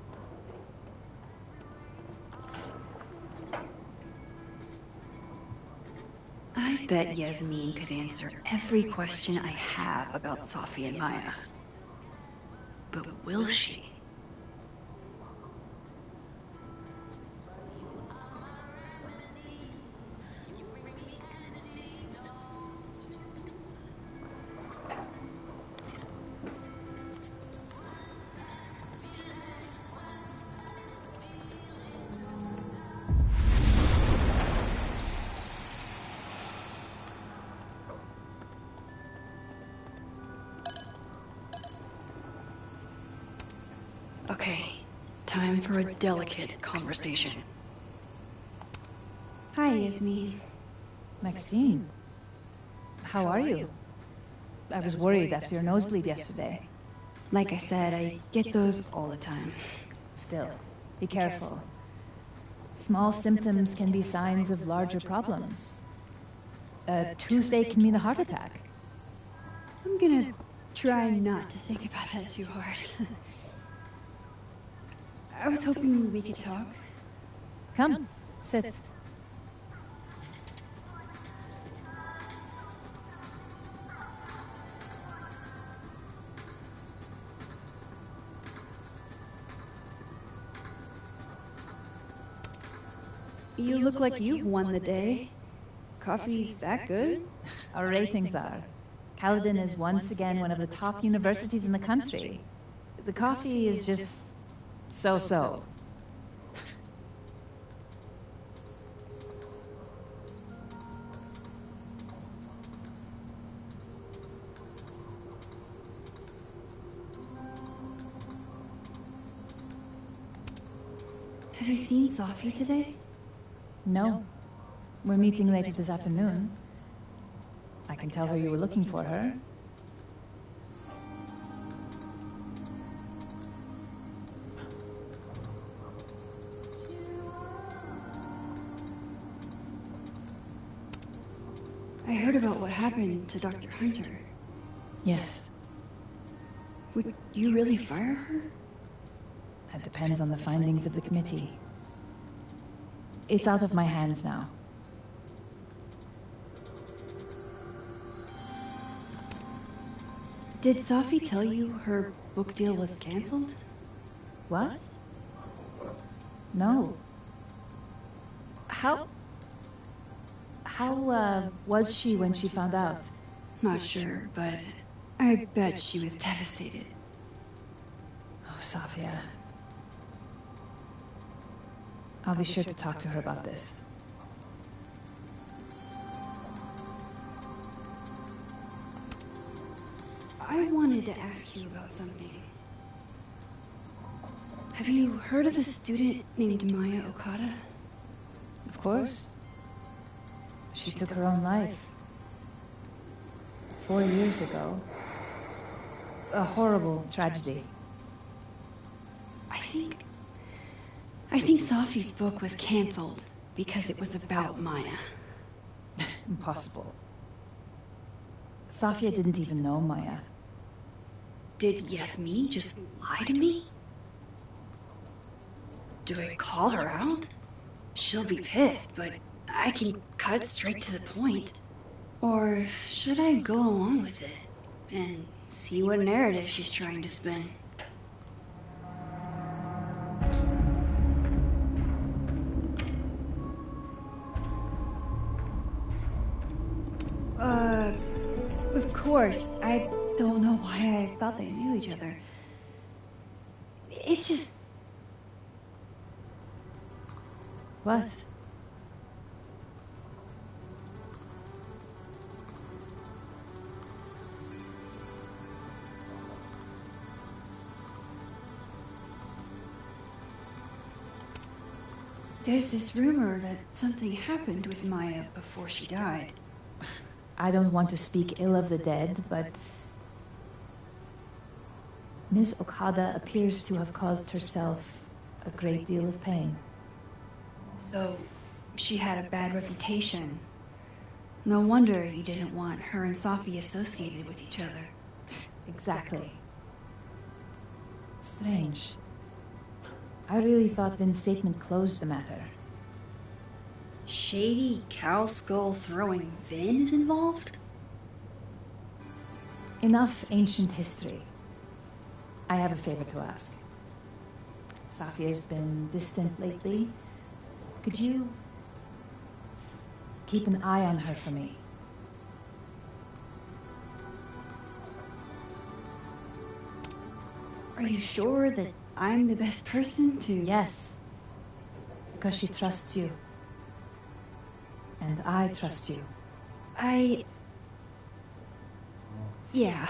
I bet Yasmin could answer every question I have about Safi and Maya. But will she? Okay, time for a delicate conversation. Hi, Yasmin. Maxine. How are you? I was worried after your nosebleed yesterday. Like I said, I get those all the time. Still, be careful. Small symptoms can be signs of larger problems. A toothache can mean a heart attack. I'm gonna try not to think about that too hard. I was hoping we could talk. Come, sit. You look like you've won the day. Coffee's that good? Our ratings are. Caledon is once again one of the top universities in the country. The coffee is just so-so. Have you seen Safi today? No. We're meeting later this afternoon. I can tell her you were looking for her. I heard about what happened to Dr. Hunter. Yes. Would you really fire her? That depends on the findings of the committee. It's out of my hands now. Did Safi tell you her book deal was canceled? What? No. How was she when she found out? Not sure, but I bet she was devastated. Oh, Safia. I'll be sure to talk to her about this. I wanted to ask you about something. Have you heard of a student named Maya Okada? Of course. She took her own life. 4 years ago. A horrible tragedy. I think Safi's book was cancelled because it was about Maya. Impossible. Safia didn't even know Maya. Did Yasmin just lie to me? Do I call her out? She'll be pissed, but I can cut straight to the point. Or should I go along with it and see what narrative she's trying to spin? Of course. I don't know why I thought they knew each other. It's just... What? There's this rumor that something happened with Maya before she died. I don't want to speak ill of the dead, but Ms. Okada appears to have caused herself a great deal of pain. So, she had a bad reputation. No wonder you didn't want her and Safi associated with each other. Exactly. Strange. I really thought Vin's statement closed the matter. Shady cow skull throwing Vin is involved? Enough ancient history. I have a favor to ask. Safia's been distant lately. Could you keep an eye on her for me? Are you sure that I'm the best person to... Yes. Because she trusts you. And I trust you. Yeah.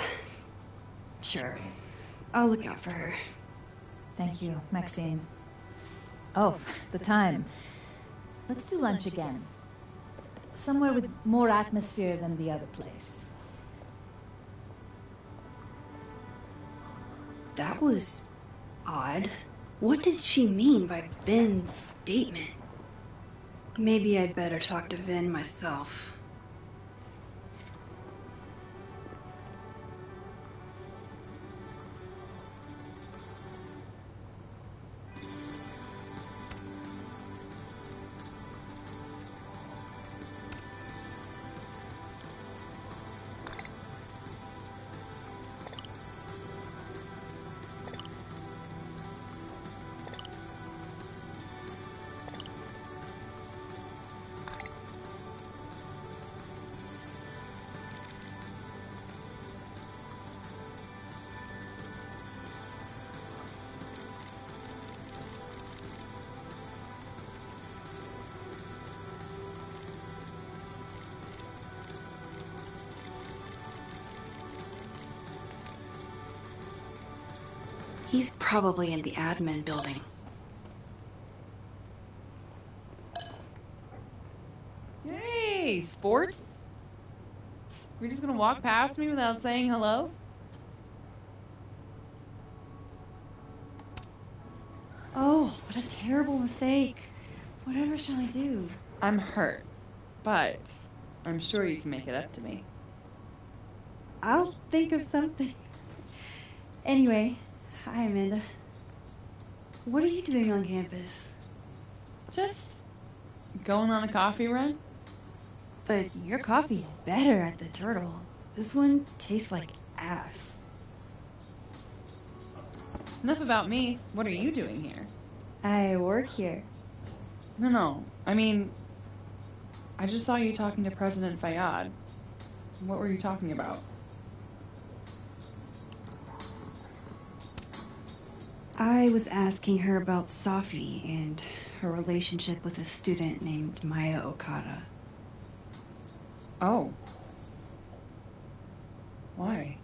Sure. I'll look out for her. Thank you, Maxine. Oh, the time. Let's do lunch again. Somewhere with more atmosphere than the other place. That was... odd. What did she mean by Vin's statement? Maybe I'd better talk to Vin myself. He's probably in the admin building. Hey, sports? You're just gonna walk past me without saying hello? Oh, what a terrible mistake. Whatever shall I do? I'm hurt, but I'm sure you can make it up to me. I'll think of something. Anyway, hi, Amanda. What are you doing on campus? Just going on a coffee run? But your coffee's better at the Turtle. This one tastes like ass. Enough about me. What are you doing here? I work here. No. I mean, I just saw you talking to President Fayyad. What were you talking about? I was asking her about Safi and her relationship with a student named Maya Okada. Oh. Why?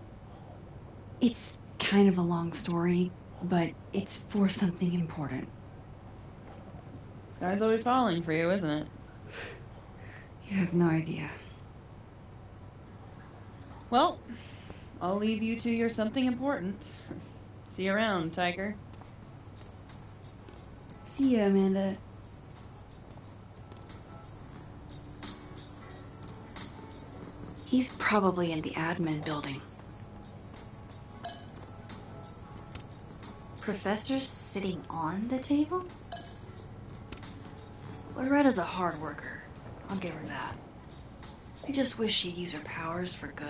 It's kind of a long story, but it's for something important. Sky's always falling for you, isn't it? You have no idea. Well, I'll leave you to your something important. See you around, Tiger. See you, Amanda. He's probably in the admin building. Professor's sitting on the table? Loretta's a hard worker. I'll give her that. I just wish she'd use her powers for good.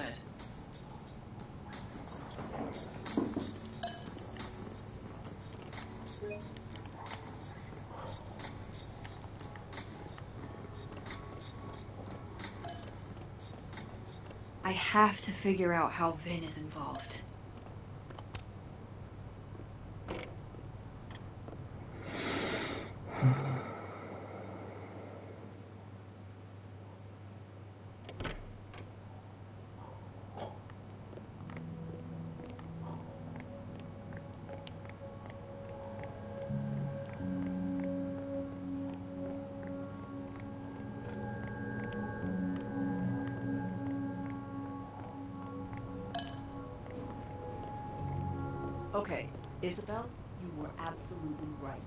I have to figure out how Vin is involved. Okay, Isabel, you were absolutely right.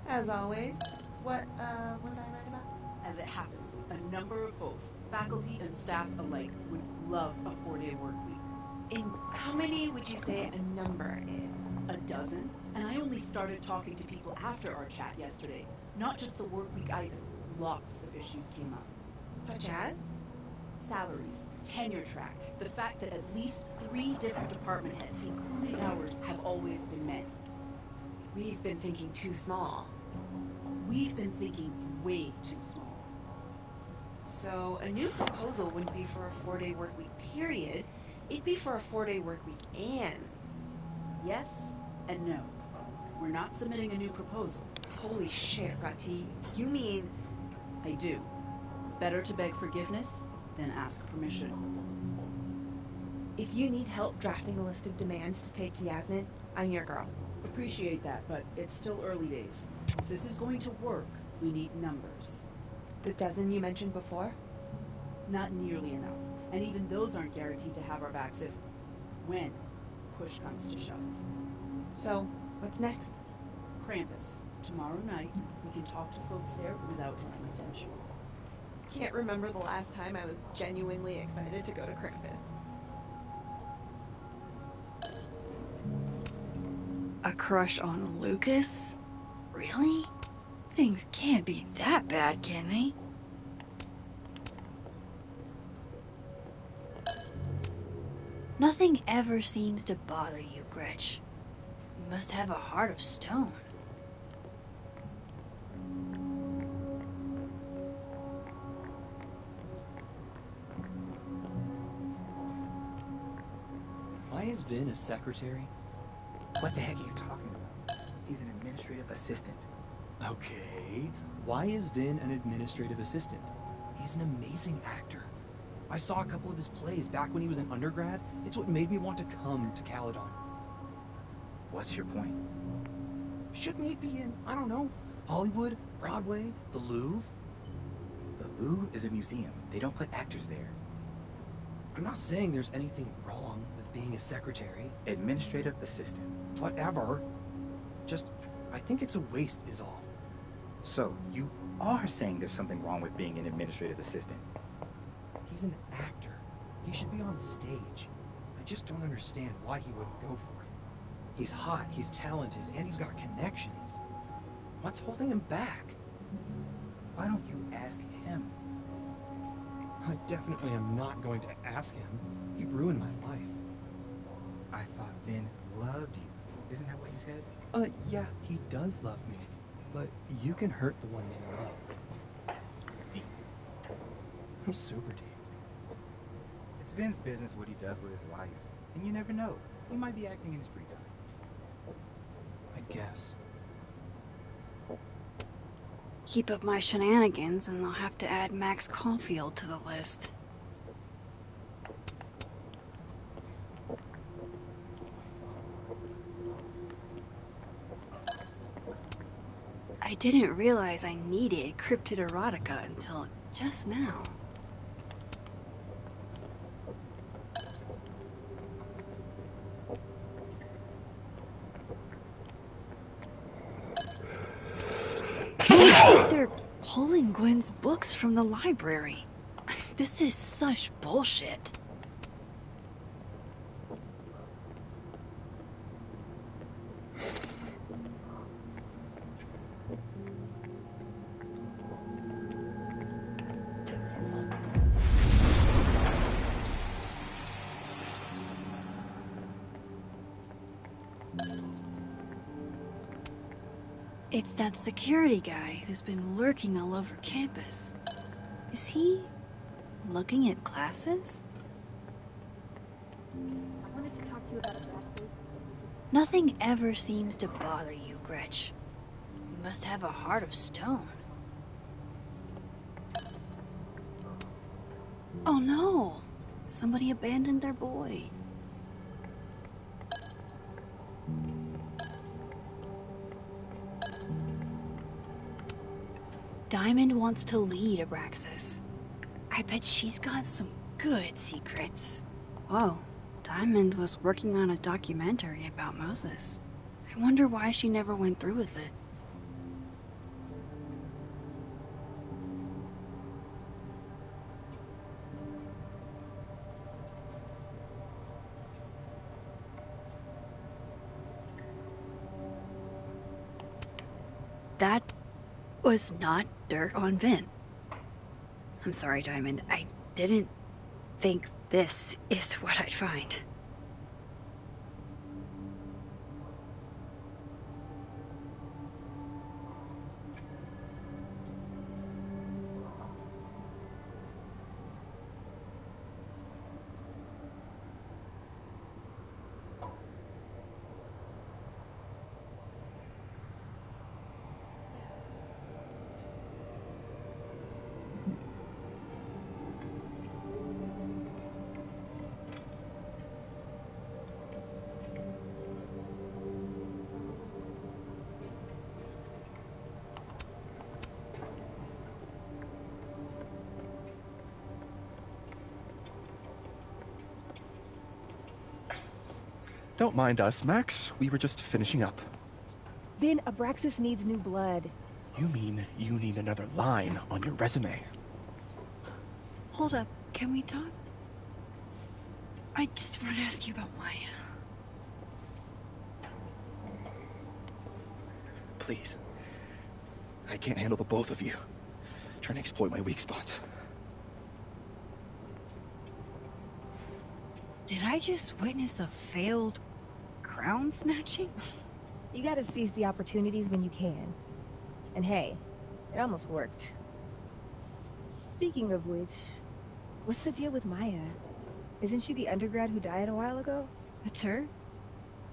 As always. What, was I right about? As it happens, a number of folks, faculty and staff alike, would love a 4-day work week. And how many would you say a number is? A dozen, and I only started talking to people after our chat yesterday. Not just the work week either. Lots of issues came up. Such as? Salaries, tenure track, the fact that at least 3 different department heads, including ours, have always been men. We've been thinking too small. We've been thinking way too small. So a new proposal wouldn't be for a 4-day work week period. It'd be for a 4-day work week and... Yes and no. We're not submitting a new proposal. Holy shit, Rati. You mean... I do. Better to beg forgiveness than ask permission. If you need help drafting a list of demands to take to Yasmin, I'm your girl. Appreciate that, but it's still early days. If this is going to work, we need numbers. The dozen you mentioned before? Not nearly enough. And even those aren't guaranteed to have our backs if... when push comes to shove. So, what's next? Krampus. Tomorrow night, we can talk to folks there without drawing attention. Can't remember the last time I was genuinely excited to go to Krampus. A crush on Lucas? Really? Things can't be that bad, can they? Nothing ever seems to bother you, Gretch. You must have a heart of stone. Why is Vin a secretary? What the heck are you talking about? He's an administrative assistant. Okay, why is Vin an administrative assistant? He's an amazing actor. I saw a couple of his plays back when he was an undergrad. It's what made me want to come to Caledon. What's your point? Shouldn't he be in, I don't know, Hollywood, Broadway, the Louvre? The Louvre is a museum. They don't put actors there. I'm not saying there's anything wrong with being a secretary. Administrative assistant. Whatever. Just, I think it's a waste is all. So, you are saying there's something wrong with being an administrative assistant? He's an actor. He should be on stage. I just don't understand why he wouldn't go for it. He's hot, he's talented, and he's got connections. What's holding him back? Why don't you ask him? I definitely am not going to ask him. He ruined my life. I thought Vin loved you. Isn't that what you said? Yeah, he does love me. But you can hurt the ones you love. Deep. I'm super deep. It's Vin's business what he does with his life. And you never know. He might be acting in his free time. I guess. Keep up my shenanigans and they'll have to add Max Caulfield to the list. didn't realize I needed cryptid erotica until just now. They're pulling Gwen's books from the library. This is such bullshit. It's that security guy who's been lurking all over campus. Is he looking at classes? I wanted to talk to you about classes. Nothing ever seems to bother you, Gretch. You must have a heart of stone. Oh no! Somebody abandoned their boy. Diamond wants to lead Abraxas. I bet she's got some good secrets. Whoa, Diamond was working on a documentary about Moses. I wonder why she never went through with it. That was not dirt on Vin. I'm sorry, Diamond. I didn't think this is what I'd find. Don't mind us, Max. We were just finishing up. Vin, Abraxas needs new blood. You mean you need another line on your resume? Hold up. Can we talk? I just want to ask you about Maya. Please. I can't handle the both of you. Trying to exploit my weak spots. Did I just witness a failed crown snatching? You gotta seize the opportunities when you can. And hey, it almost worked. Speaking of which, what's the deal with Maya? Isn't she the undergrad who died a while ago? That's her?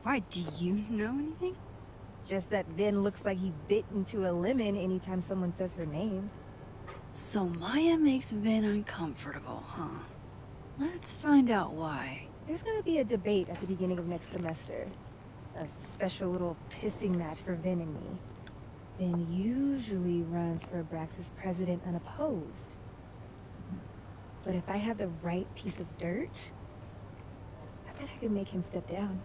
Why, do you know anything? Just that Vin looks like he bit into a lemon anytime someone says her name. So Maya makes Vin uncomfortable, huh? Let's find out why. There's gonna be a debate at the beginning of next semester. A special little pissing match for Vin and me. Vin usually runs for Abraxas president unopposed. But if I have the right piece of dirt, I bet I could make him step down.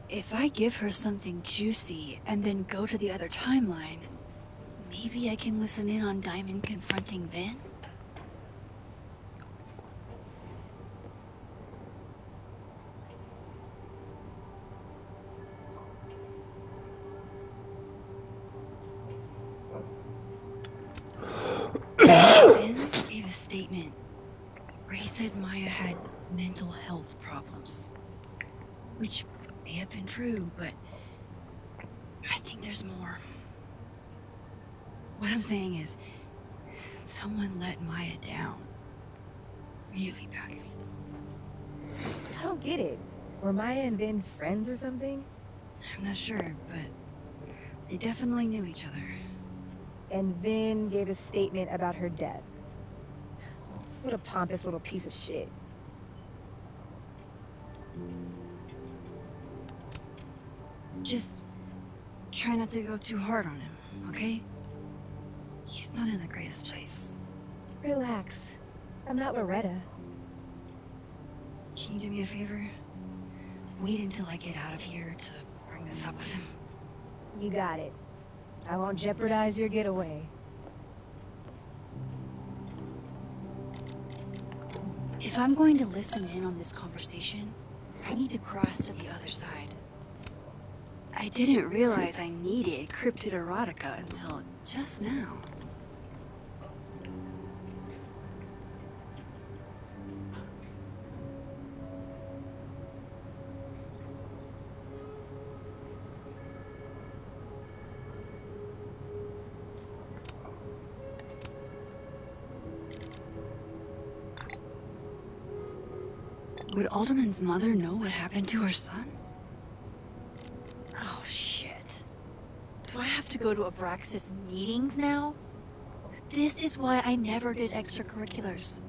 If I give her something juicy and then go to the other timeline, maybe I can listen in on Diamond confronting Vin? Vin gave a statement where he said Maya had mental health problems. Which may have been true, but I think there's more. What I'm saying is, someone let Maya down. Really badly. I don't get it. Were Maya and Vin friends or something? I'm not sure, but they definitely knew each other. And Vin gave a statement about her death. What a pompous little piece of shit. Just try not to go too hard on him, okay? He's not in the greatest place. Relax. I'm not Loretta. Can you do me a favor? Wait until I get out of here to bring this up with him. You got it. I won't jeopardize your getaway. If I'm going to listen in on this conversation, I need to cross to the other side. I didn't realize I needed cryptid erotica until just now. Would Alderman's mother know what happened to her son? Oh, shit. Do I have to go to Abraxas meetings now? This is why I never did extracurriculars.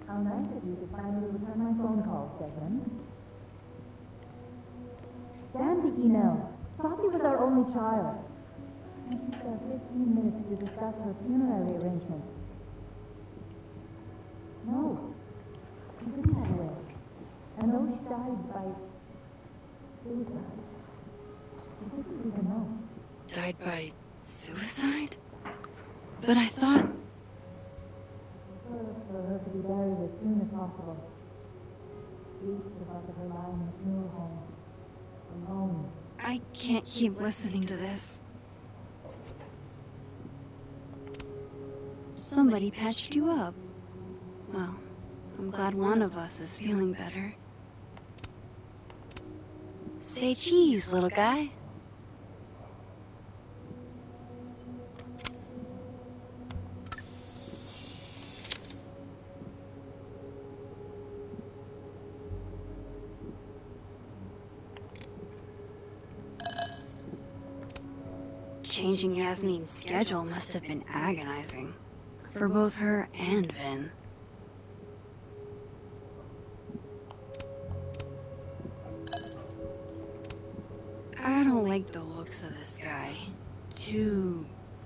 How nice of you to finally return my phone calls, Desmond. Damn the emails. Safi was our only child. And she spent 15 minutes to discuss her funerary arrangements. No, she didn't have a will. And though she died by suicide, she didn't even know. Died by suicide? But I thought... For her to be buried as soon as possible. Each of her lying in a funeral home. Alone. I can't keep listening to this. Somebody patched you up. Well, I'm glad one of us is feeling better. Say cheese, little guy. Changing Yasmin's schedule must have been agonizing. For both her and Vin. I don't like the looks of this guy. Too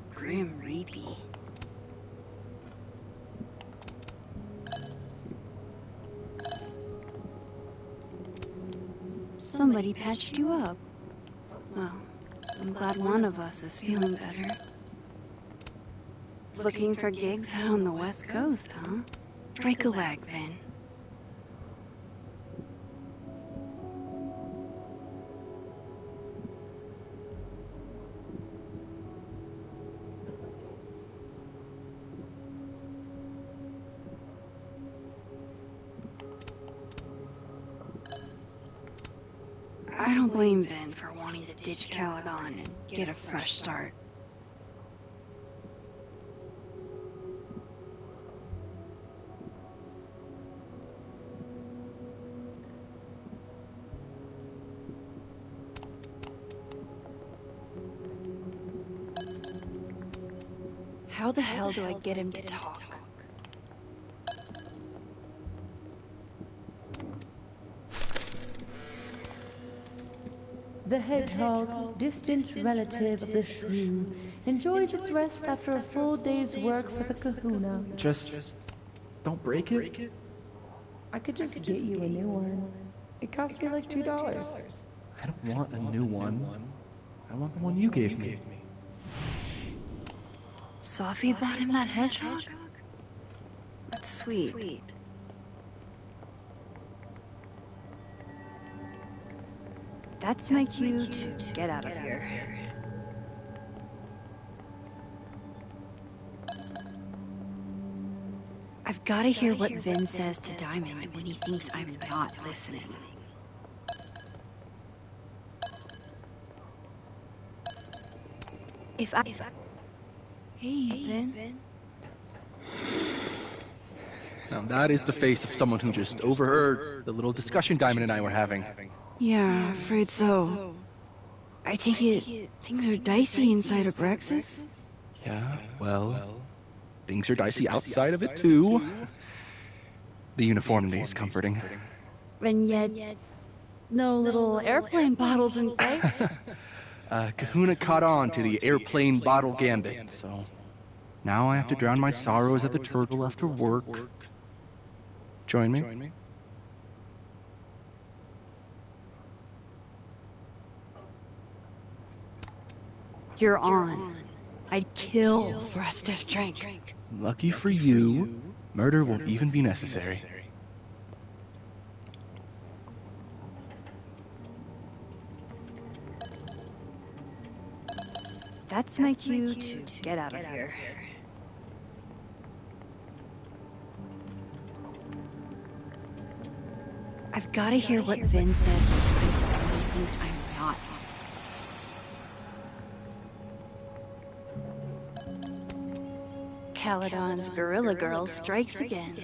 grim reapy. Somebody patched you up. Well, I'm glad one of us is feeling better. Looking for gigs out on the West Coast, huh? Break a leg, Vin. I don't blame Vin for wanting to ditch Caledon and get a fresh start. How the hell do I get him to talk? The hedgehog, distant relative of the shrew, enjoys its rest after a full day's work for the kahuna. Just don't break it? I could just get you a new one. It cost me like $2. I don't want a new one. I want the one you gave me. Safi bought him that hedgehog? That's sweet. That's my cue to get out of here. I've got to hear what Vin says to Diamond when he thinks I'm not listening. Hey, Vin. Now that is the face of someone who just overheard the little discussion Diamond and I were having. Yeah, afraid so. I take it things are dicey inside of Brexis? Yeah, well, things are dicey outside of it too. The uniformity is comforting. And yet, no little airplane bottles in sight? Kahuna caught on to the airplane bottle gambit, so now I have to drown my sorrows at the Turtle after work. Join me? You're on. I'd kill for a stiff drink. Lucky for you, murder won't even be necessary. That's my cue to get out of here. I've got to hear what Vin says to Diamond when he thinks I'm not. Caledon's Gorilla Girl strikes again.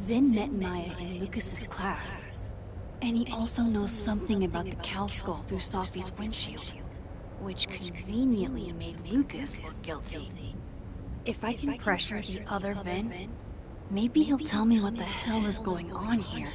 Vin met Maya in Lucas's class, and he also knows something about the cow skull through Safi's windshield, which conveniently made Lucas look guilty. If I can pressure the other Vin, maybe he'll tell me what the hell is going on here.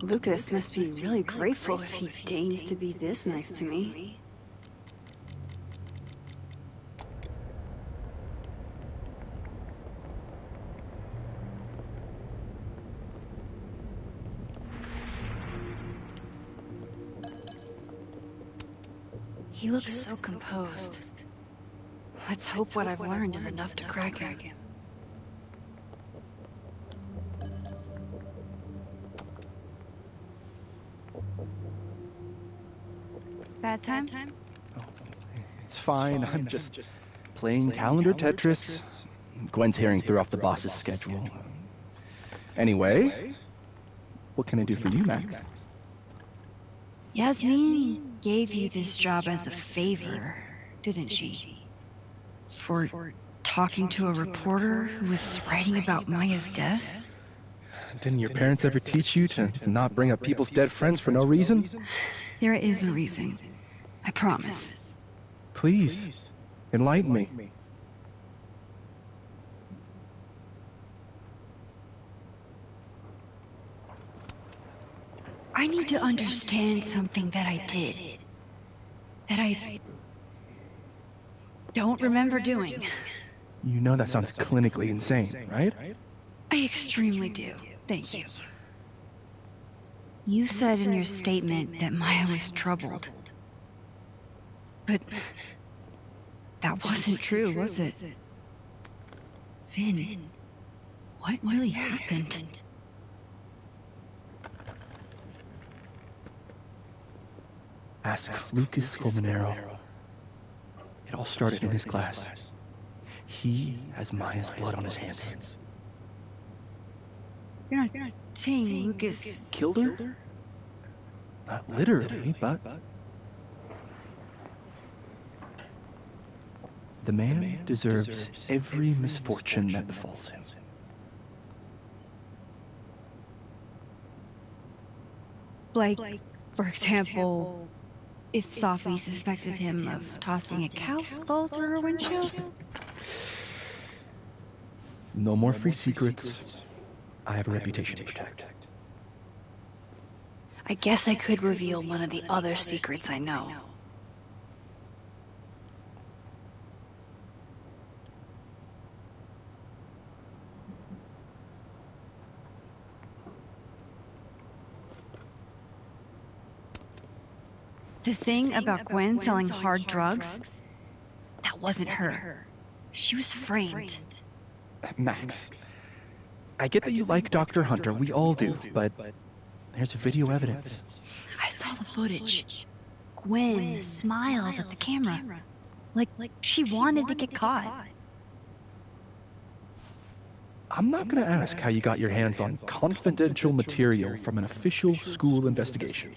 Lucas must be really grateful if he deigns to be this nice to me. He looks so composed. Let's hope what I've learned is enough to crack him. Bad time? It's fine. I'm just playing calendar Tetris. Gwen's hearing threw off the boss's schedule. Anyway, what can I do for you, Max? Yasmin gave you this job as a favor, didn't she? For talking to a reporter who was writing about Maya's death? Didn't your parents ever teach you to not bring up people's dead friends for no reason? There is a reason. I promise. Please, enlighten me. I need to understand something that I did. That I don't remember doing. You know that sounds clinically insane, right? I extremely do. Thank you. You said in your statement that Maya was troubled. But that wasn't true, was it? Vin, what really happened? Ask Lucas Colmenero. It all started in his class. He has Maya's blood on his hands. You're not saying Lucas Killed her? Not literally, but... The man deserves every misfortune that befalls him. Like, for example, if Safi suspected him of tossing a cow skull through her windshield? No more free secrets. I have a reputation to protect. I guess I could reveal one of the other secrets I know. The thing about Gwen selling hard drugs, that wasn't her. She was framed. Max, I get that you like Dr. Hunter, we all do, but there's video evidence. I saw the footage. Gwen smiles at the camera, like she wanted to get caught. I'm not gonna ask how you got your hands on confidential material from an official school investigation.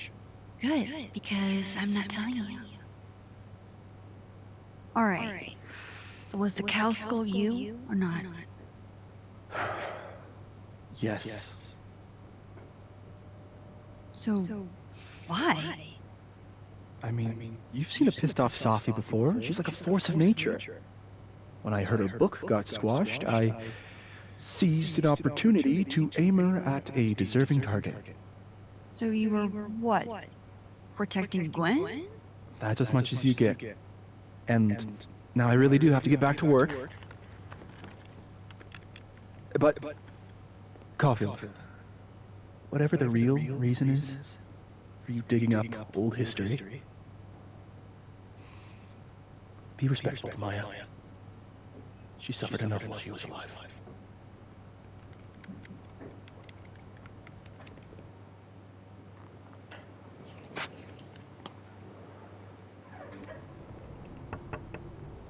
Good, because I'm not telling you. Alright, so was the cow skull you, or not? Yes. So, why? I mean, you've seen a pissed off Safi before. She's like a force of nature. When I heard her book got squashed, I seized an opportunity to aim her at a deserving target. So you were what? Protecting Gwen? That's as much as you get. And now I really do have to get back to work. But Caulfield, whatever the real reason is for you digging up old history, be respectful to Maya. She suffered enough while she was alive.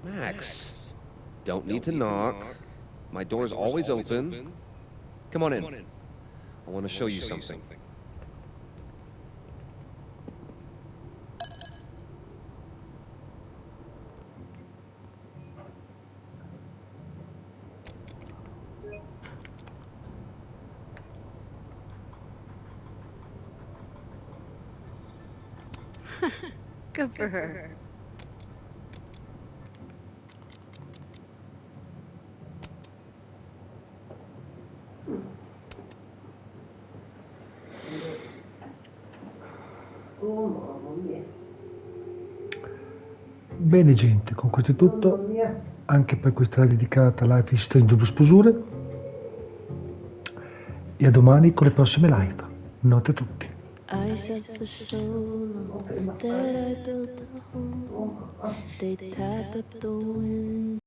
Max, don't need to knock. My door's always open. Come on in. I want to show you something. Good for her. Bene gente, con questo è tutto, anche per questa dedicata Life is Strange Double Sposure, e a domani con le prossime live. Notte a tutti. I said for so long that I built a home. They tap at the window.